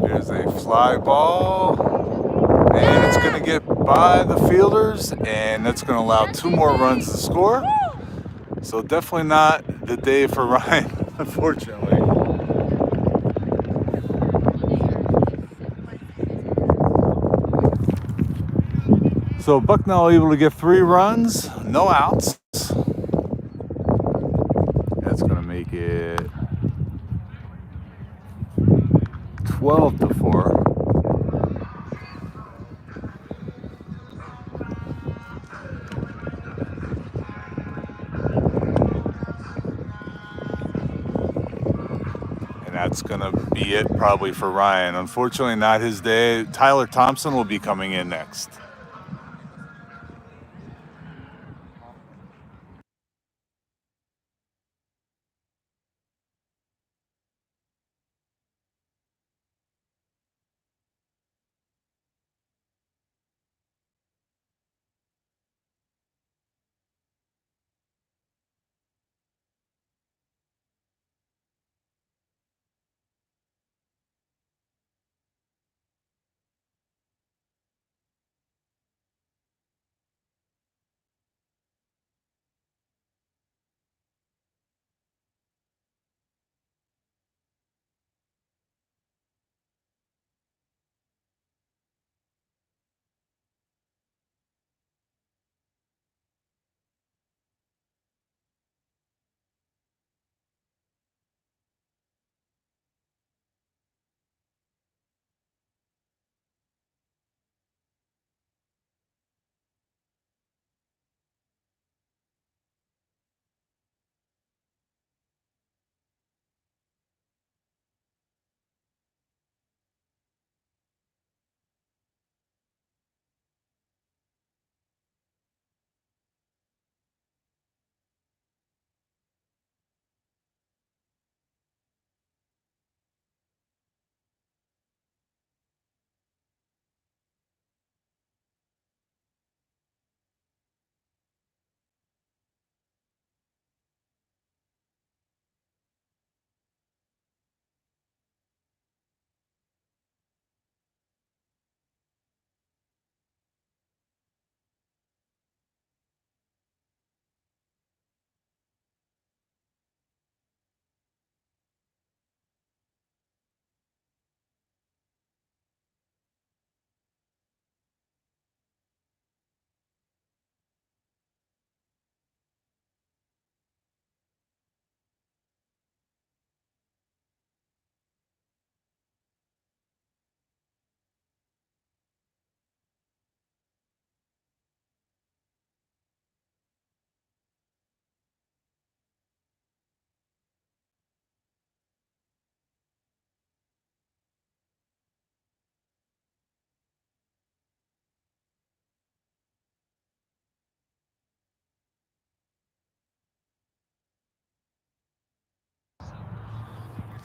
There's a fly ball, and it's going to get by the fielders, and that's going to allow 2 more runs to score. So definitely not the day for Ryan, unfortunately. So Bucknell able to get 3 runs, no outs. That's going to make it 12-4. And that's going to be it probably for Ryan. Unfortunately, not his day. Tyler Thompson will be coming in next.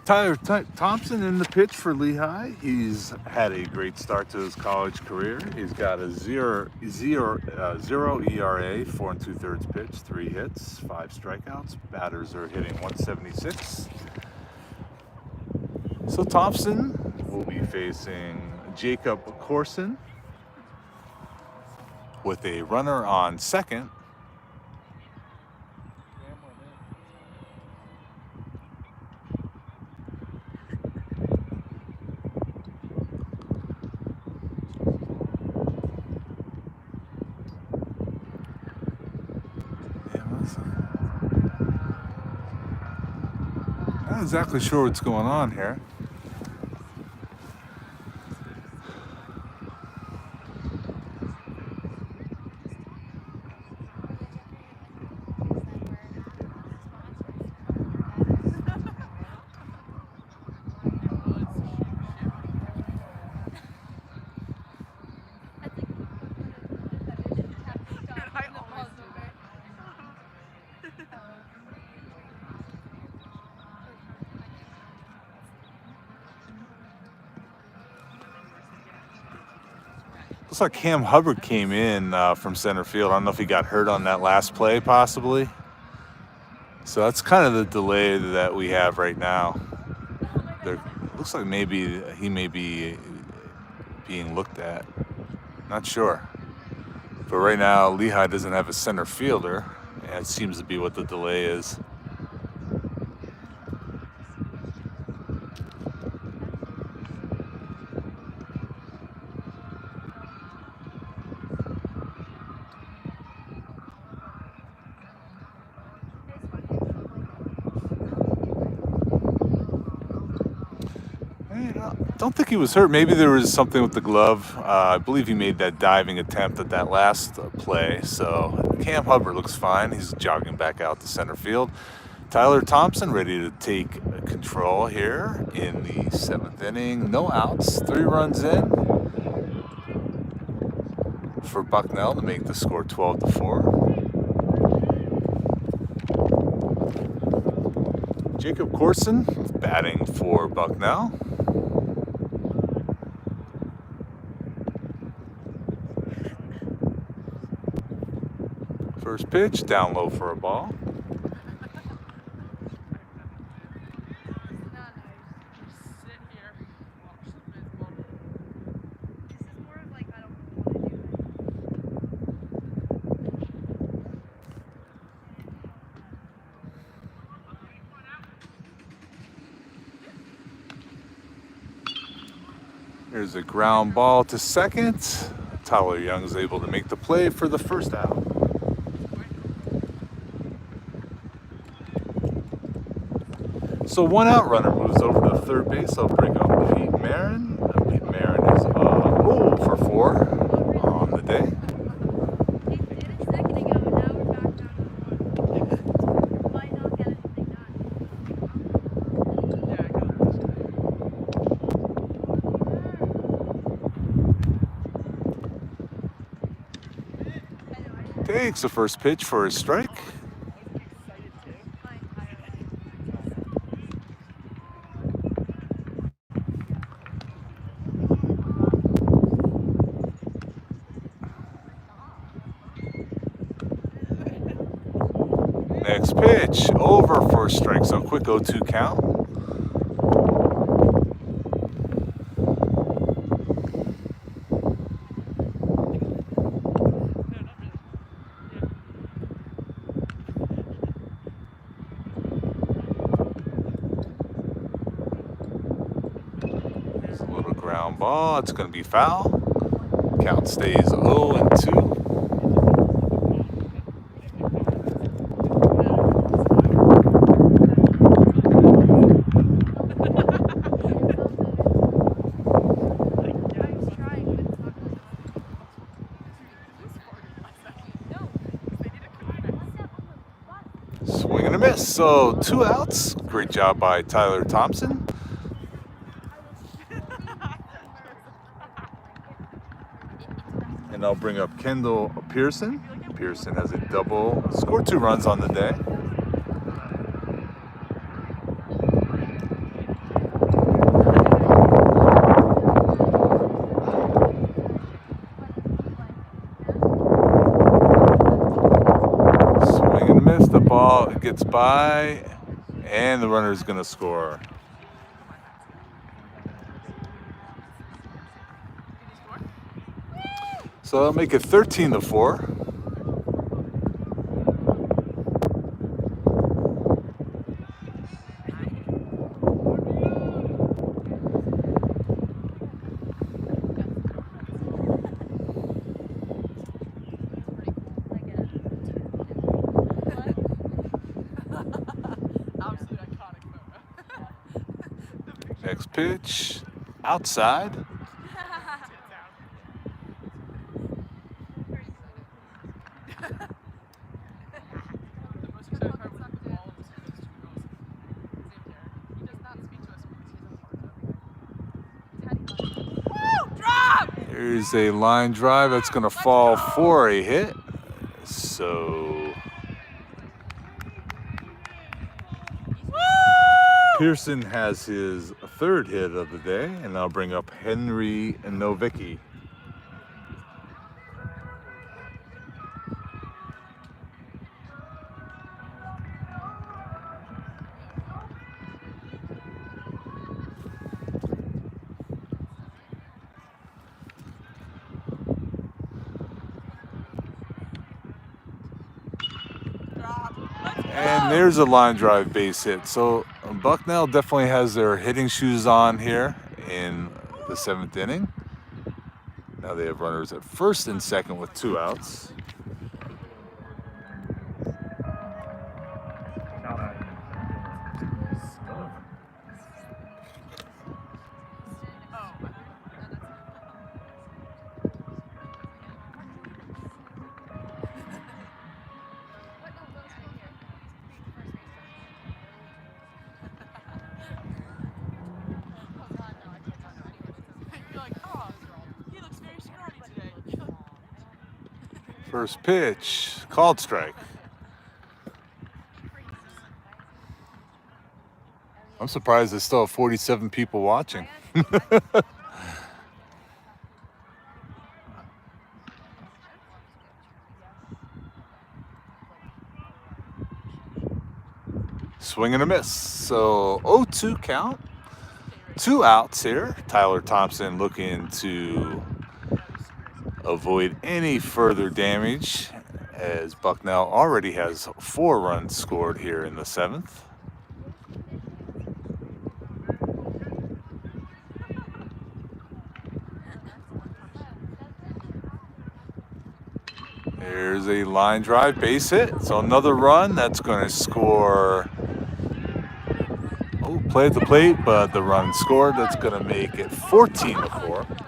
Tyler Thompson in the pitch for Lehigh. He's had a great start to his college career. He's got a 0 ERA, 4 2/3 pitch, 3 hits, 5 strikeouts. Batters are hitting 176. So Thompson will be facing Jacob Corson with a runner on second. Not exactly sure what's going on here. Looks like Cam Hubbard came in from center field. I don't know if he got hurt on that last play, possibly. So that's kind of the delay that we have right now. There looks like maybe he may be being looked at. Not sure. But right now, Lehigh doesn't have a center fielder. And it seems to be what the delay is. I don't think he was hurt. Maybe there was something with the glove. I believe he made that diving attempt at that last play. So Cam Hubbard looks fine. He's jogging back out to center field. Tyler Thompson ready to take control here in the 7th inning. No outs, 3 runs in for Bucknell to make the score 12-4. Jacob Corson batting for Bucknell. First pitch, down low for a ball. There's a ground ball to second. Tyler Young is able to make the play for the first out. So 1 out runner moves over to third base. I'll bring up Pete Marin. Pete Marin is 0 for 4 on the day. Takes the first pitch for a strike. Next pitch, over for a strike, so quick 0-2 count. There's a little ground ball, it's going to be foul. Count stays 0-2. Swing and a miss. So 2 outs. Great job by Tyler Thompson. And I'll bring up Kendall Pearson. Pearson has a double. Scored 2 runs on the day. The ball gets by, and the runner is going to score. So that'll make it 13-4. Next pitch, outside. There's a line drive that's going to fall for a hit. So Pearson has his 3rd hit of the day, and I'll bring up Henry Novicki. And there's a line drive base hit. So Bucknell definitely has their hitting shoes on here in the 7th inning. Now they have runners at first and second with 2 outs. First pitch, called strike. I'm surprised there's still 47 people watching. Swing and a miss. So 0-2 count. 2 outs here. Tyler Thompson looking to avoid any further damage as Bucknell already has 4 runs scored here in the 7th. There's a line drive, base hit. So another run that's going to score. Oh, play at the plate, but the run scored. That's going to make it 14-4.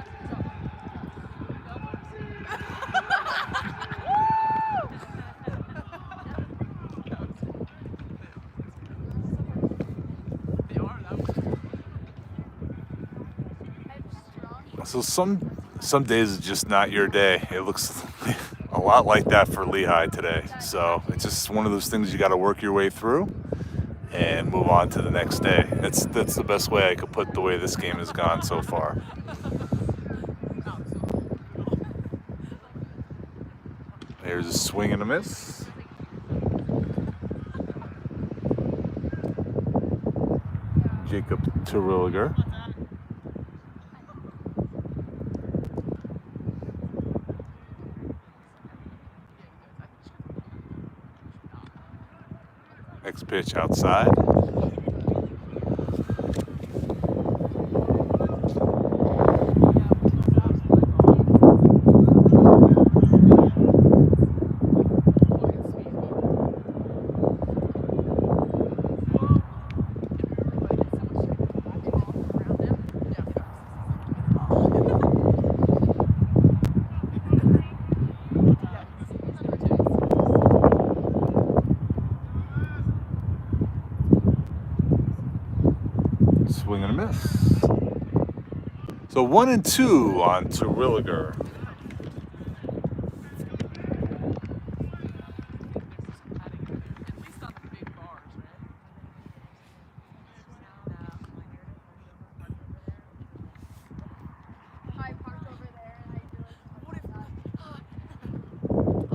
So some days it's just not your day. It looks a lot like that for Lehigh today. So it's just one of those things you got to work your way through and move on to the next day. That's the best way I could put the way this game has gone so far. There's a swing and a miss. Jacob Terwilliger. Next pitch outside. Swing and a miss. So 1-2 on Terwilliger.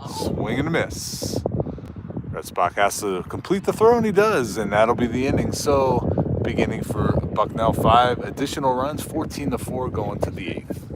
Swing and a miss. Retzbach has to complete the throw, and he does, and that'll be the inning. So, beginning for Bucknell, 5 additional runs, 14-4 going to the 8th.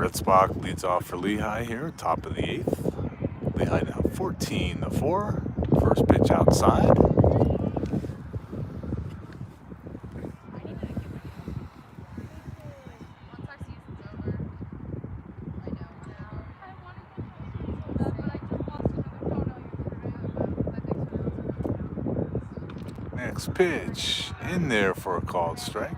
Retzbach leads off for Lehigh here, top of the 8th. Lehigh now 14-4. First pitch outside. Next pitch in there for a called strike.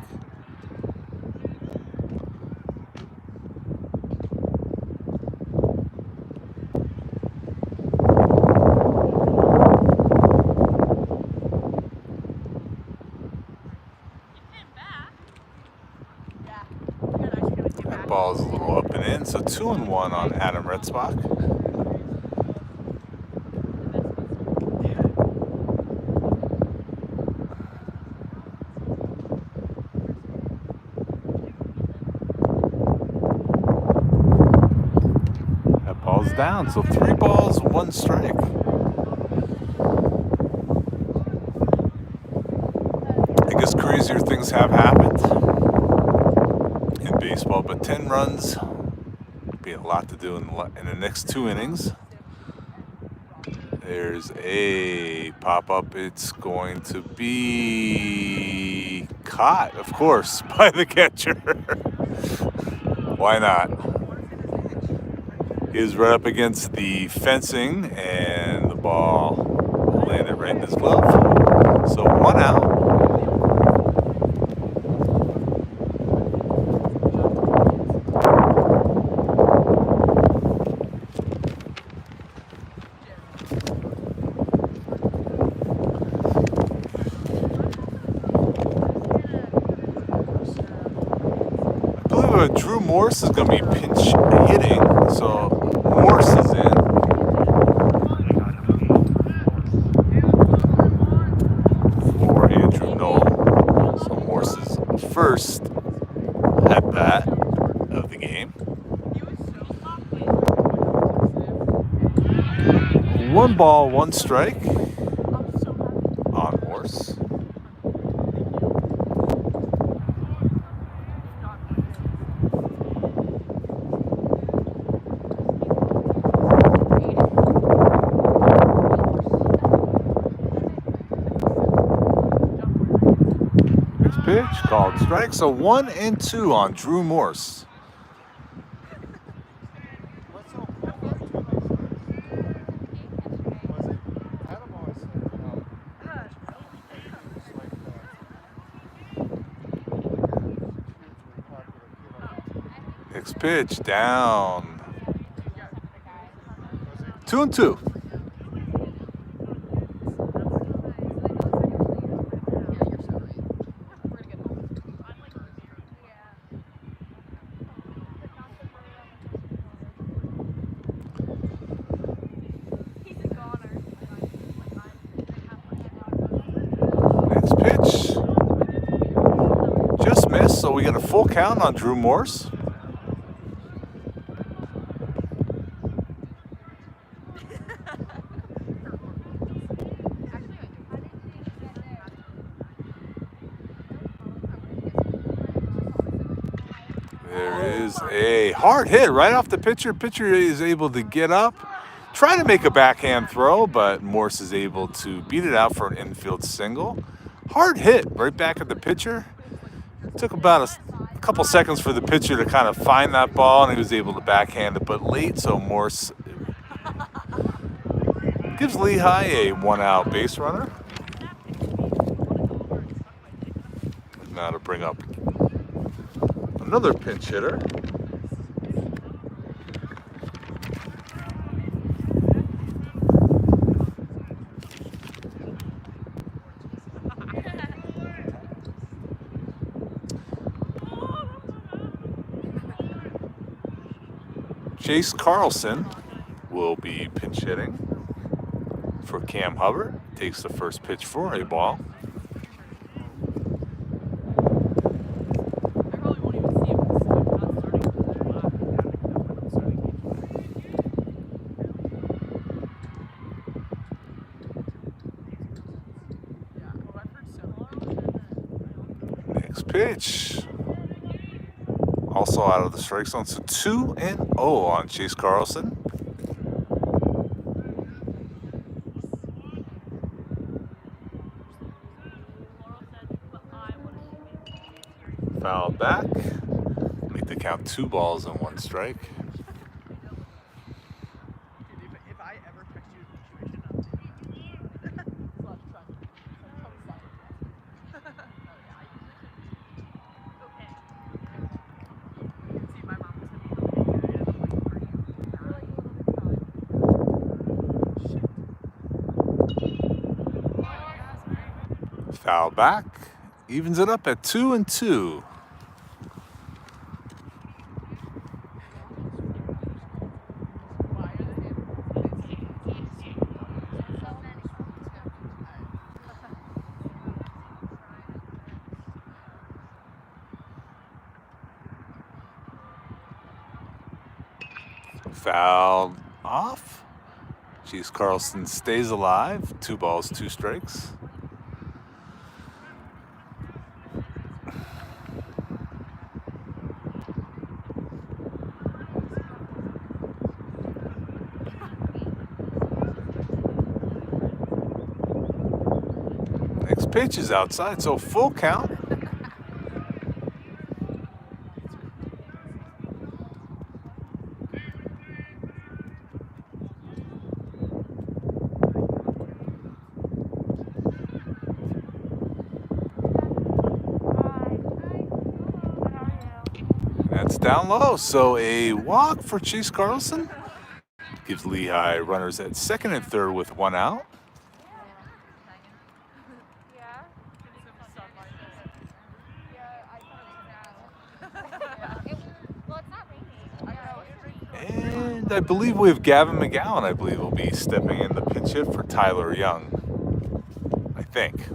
That ball's a little up and in, so 2-1 on Adam Retzbach. Ball's down, so 3 balls, 1 strike. I guess crazier things have happened in baseball, but 10 runs would be a lot to do in the next 2 innings. There's a pop-up. It's going to be caught, of course, by the catcher. Why not? Is right up against the fencing, and the ball landed right in his glove. So 1 out. I believe Drew Morse is going to be pinch hitting, so Morse is in. For Andrew Knoll. So Morse's first at bat of the game. 1 ball, 1 strike on Morse. Pitch called strike. So 1-2 on Drew Morse. Next pitch down. 2-2. Pitch just missed, so we get a full count on Drew Morse. There is a hard hit right off the pitcher. Pitcher is able to get up, try to make a backhand throw, but Morse is able to beat it out for an infield single. Hard hit right back at the pitcher. It took about a couple seconds for the pitcher to kind of find that ball, and he was able to backhand it, but late, so Morse gives Lehigh a 1-out base runner. Now to bring up another pinch hitter. Chase Carlson will be pinch hitting for Cam Hubbard. Takes the first pitch for a ball. Next pitch. Also out of the strike zone. So 2-0 on Chase Carlson. Foul back. Make the count 2 balls and 1 strike. If I ever text you a situation, see, my mom was Foul back. Evens it up at 2-2. Foul off. Chase Carlson stays alive. 2 balls, 2 strikes. Next pitch is outside, so full count. That's down low, so a walk for Chase Carlson. Gives Lehigh runners at second and third with 1 out. And I believe we have Gavin McGowan, I believe, will be stepping in the pinch hit for Tyler Young. I think.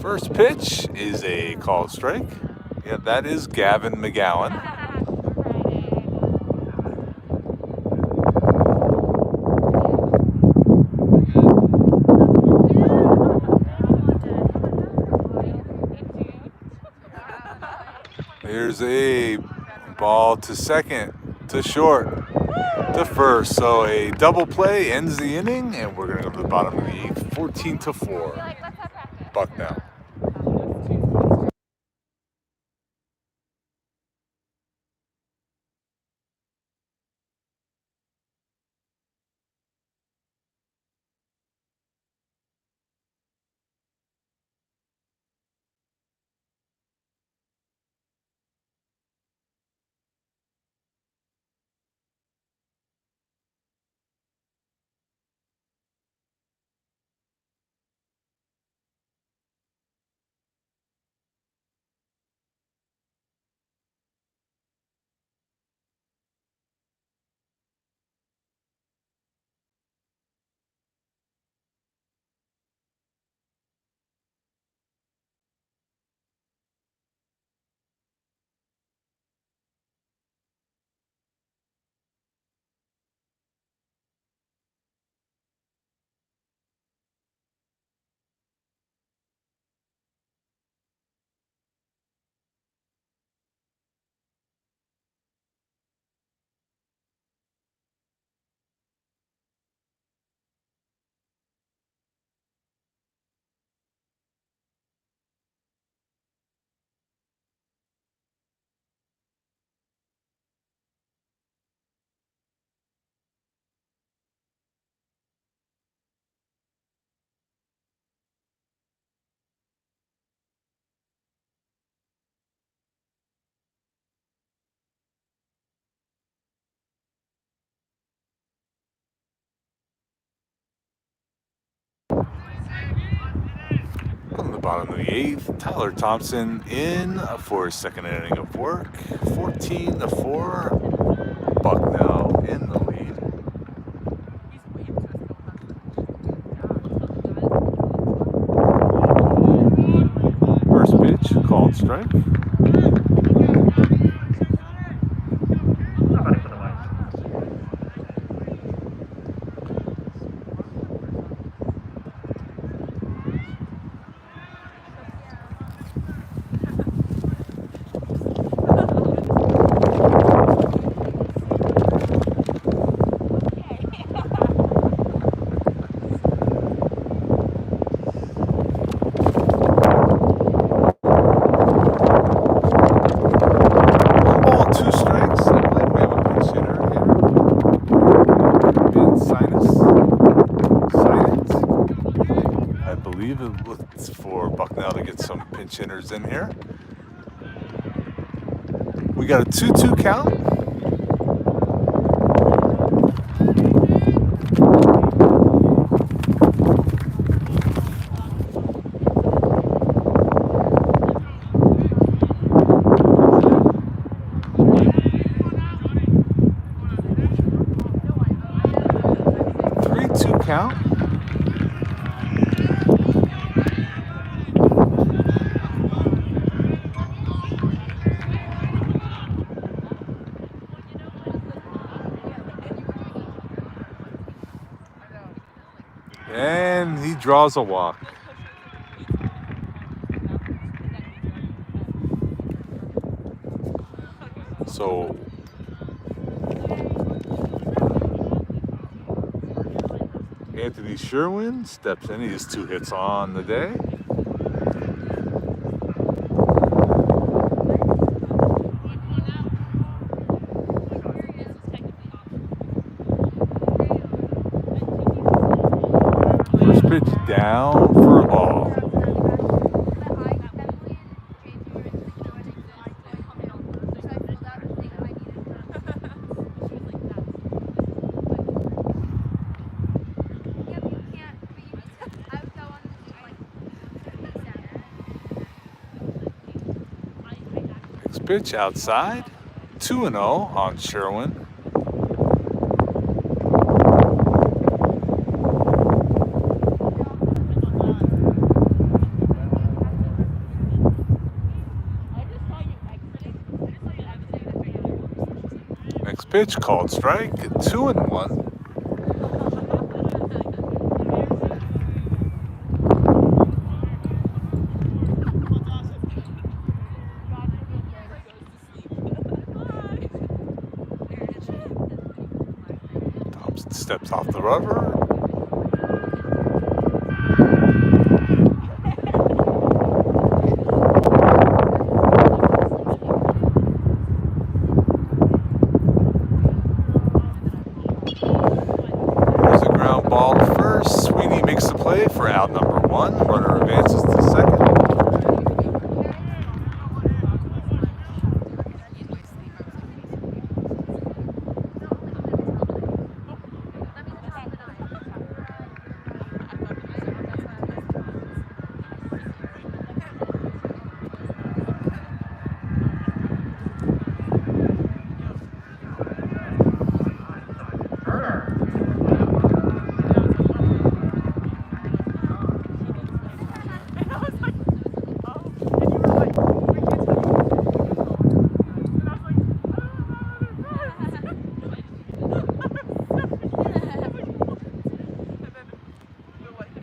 First pitch is a called strike. Yeah, that is Gavin McGowan. There's a ball to second, to short, to first. So a double play ends the inning, and we're going to go to the bottom of the 8th, 14-4. Bucknell. On the bottom of the 8th, Tyler Thompson in for his second inning of work. 14-4. Bucknell in the lead. First pitch, called strike. pinch hitters in here. We got a 2-2 count. Count. And he draws a walk. So Anthony Sherwin steps in. He has 2 hits on the day. First pitch down for a ball. Pitch outside, 2-0 on Sherwin. Next pitch called strike, 2-1. Steps off the rubber. There's a ground ball to first. Sweeney makes the play for out number 1. Runner advances to second.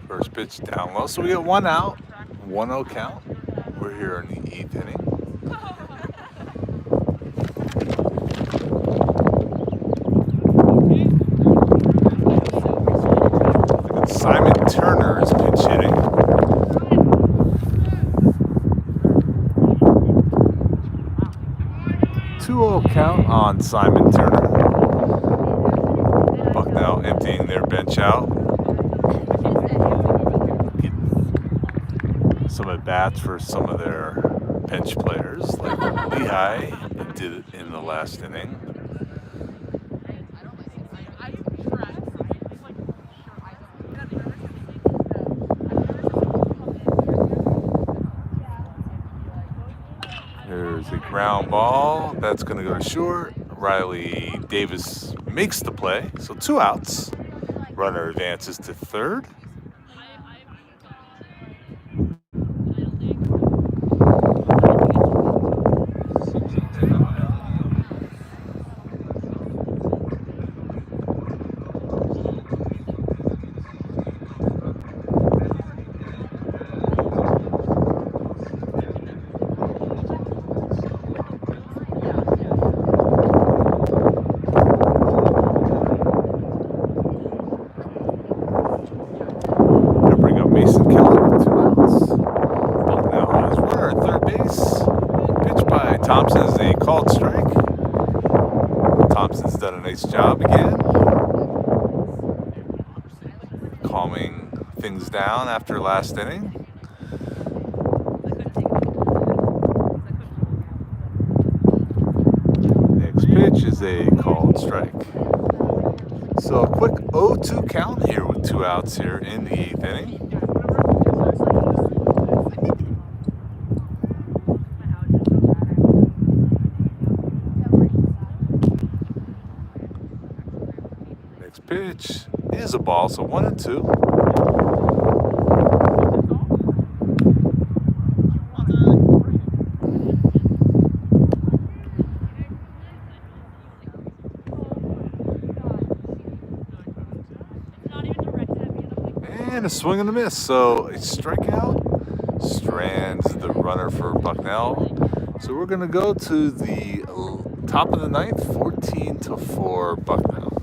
First pitch down low. So we got 1 out, 1-0 count. We're here in the 8th inning. Simon Turner is pinch hitting. Count on Simon Turner. Bucknell emptying their bench out. Getting some at bats for some of their bench players, like Lehigh did it in the last inning. There's a ground ball. That's going to go to short. Riley Davis makes the play. So 2 outs. Runner advances to third. Thompson is a called strike. Thompson's done a nice job again, calming things down after last inning. pitch is a called strike. So a quick 0-2 count here with 2 outs here in the 8th inning. Next pitch is a ball, so 1-2. And a swing and a miss. So a strikeout strands the runner for Bucknell. So we're going to go to the top of the 9th, 14-4 Bucknell.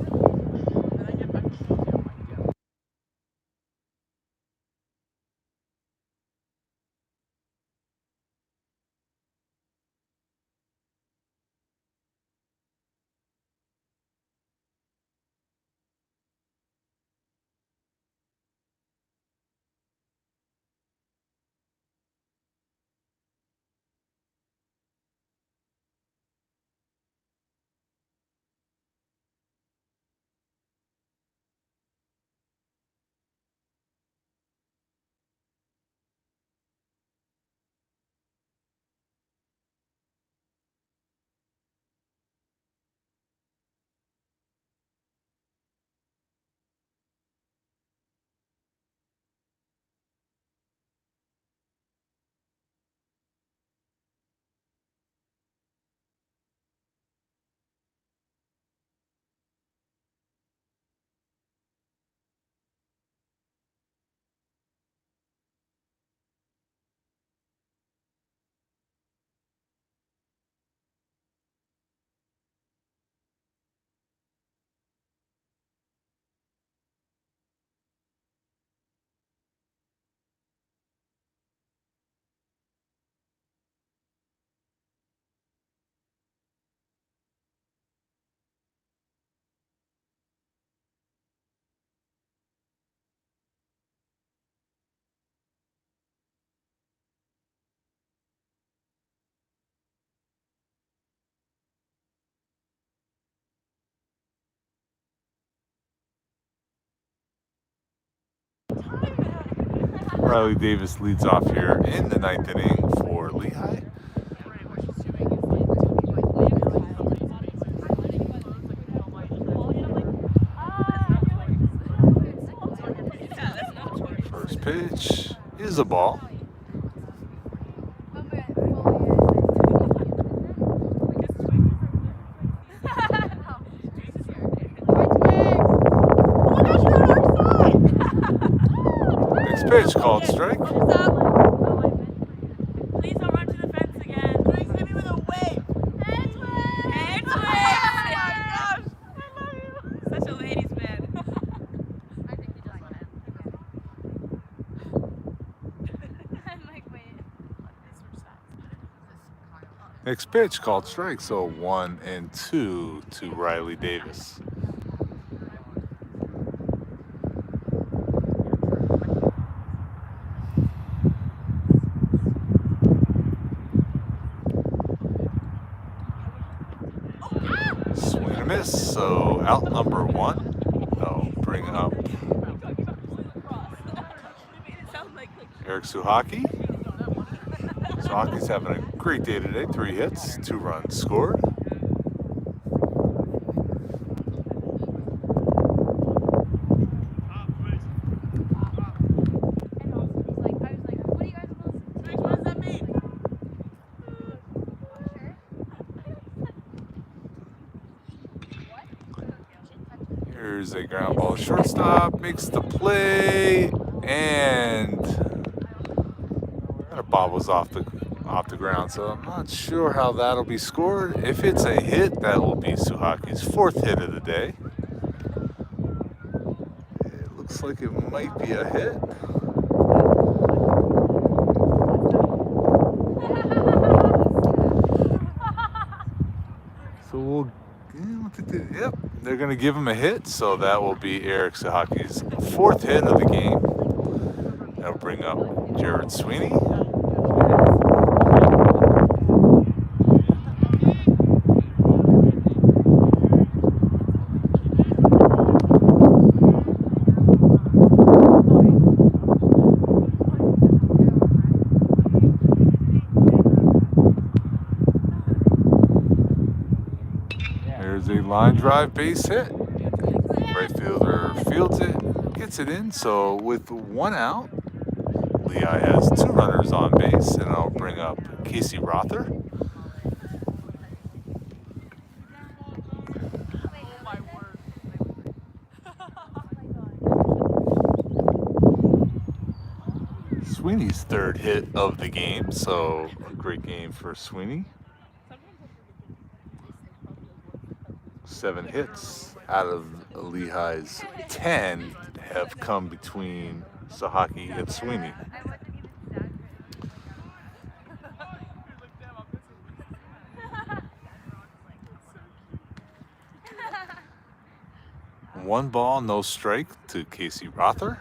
Riley Davis leads off here in the 9th inning for Lehigh. First pitch is a ball. Next pitch called strike. Please don't run to the fence again. Hit me with a wave. Head twist. Head twist. Oh my gosh. I love you. Such a ladies' man. I think you just went in. I'm like, wait. Next pitch called strike. So 1-2 to Riley Davis. Swing and a miss. So out number 1. They'll bring up Eric Suhaki. Suhaki's having a great day today. 3 hits, 2 runs scored. Here's a ground ball shortstop, makes the play, and that bobbles off the ground. So I'm not sure how that'll be scored. If it's a hit, that will be Suhaki's 4th hit of the day. It looks like it might be a hit. So we'll, yep, they're going to give him a hit, so that will be Eric Suhaki's 4th hit of the game. That'll bring up Jared Sweeney. a line drive base hit. Right fielder fields it, gets it in. So with 1 out, Lehigh has 2 runners on base, and I'll bring up Casey Rother. Sweeney's 3rd hit of the game, so a great game for Sweeney. 7 hits out of Lehigh's 10 have come between Sahaki and Sweeney. One ball, no strike to Casey Rother.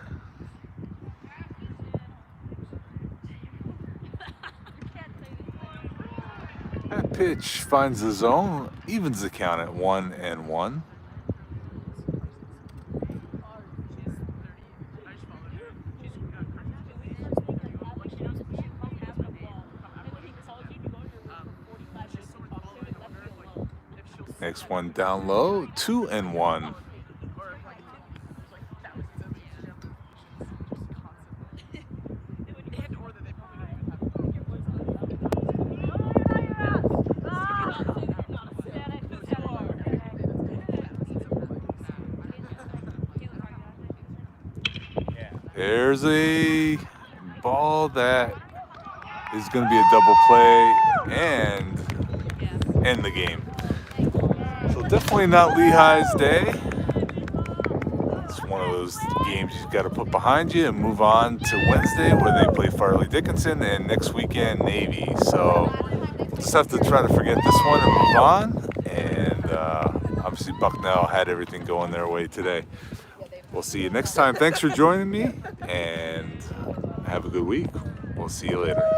That pitch finds the zone, evens the count at 1-1. Next one down low, 2-1. There's a ball that is going to be a double play and end the game. So definitely not Lehigh's day. It's one of those games you've got to put behind you and move on to Wednesday, where they play Farley Dickinson, and next weekend Navy. So just have to try to forget this one and move on. And obviously Bucknell had everything going their way today. We'll see you next time. Thanks for joining me, and have a good week. We'll see you later.